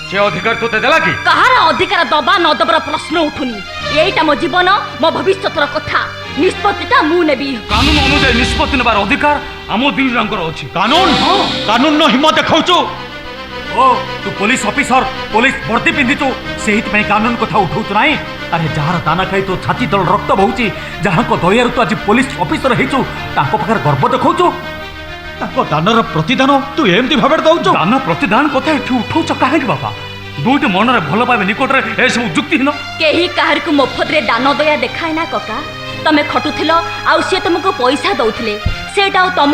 ସେ ଅଧିକାର ତୋତେ ଦେଲା କି? କାହାର ଅଧିକାର ଦବା ନ ଦବାର ପ୍ରଶ୍ନ ଉଠୁନି। ଏଇଟା ମୋ ଜୀବନ, ମୋ ଭବିଷ୍ୟତର କଥା। ନିଷ୍ପତ୍ତିଟା ମୁଁ ନେବି। କାନୁନ ଅନୁଯାୟୀ ନିଷ୍ପତ୍ତି ନେବାର ଅଧିକାର ଆମ ଦୁଇ ଜଣଙ୍କର ଅଛି। କାନୁନ? କାନୁନର ହିମ୍ମତ ଦେଖାଉଛୁ? ଓ ତୁ ପୋଲିସ ଅଫିସର, ପୋଲିସ ବର୍ଦ୍ଦି ପିନ୍ଧିଛୁ, ସେଇଥିପାଇଁ କାନୁନ କଥା ଉଠଉଛୁ ନାହିଁ? ଆରେ ଯାହାର ଦାନା ଖାଇ ତୋ ଛାତି ତଳ ରକ୍ତ ବହୁଛି, ଯାହାଙ୍କ ଦୟାରୁ ତୁ ଆଜି ପୋଲିସ ଅଫିସର ହେଇଛୁ, ତାଙ୍କ ପାଖରେ ଗର୍ବ ଦେଖାଉଛୁ? ତାଙ୍କ ଦାନର ପ୍ରତିଦାନ ତୁ ଏମିତି ଭାବରେ ଦଉଛୁ? ଦାନ ପ୍ରତିଦାନ କଥା ଏଠି ଉଠଉଛ କାହିଁକି ବାପା? ଦୁଇଟି ମନରେ ଭଲ ପାଇବା ନିକଟରେ ଏସବୁ ଯୁକ୍ତିହୀନ। କେହି କାହାରିକୁ ମଫତରେ ଦାନ ଦୟା ଦେଖାଏ ନା କକା। ତମେ ଖଟୁଥିଲ ଆଉ ସିଏ ତମକୁ ପଇସା ଦଉଥିଲେ, ସେଇଟା ଆଉ ତମ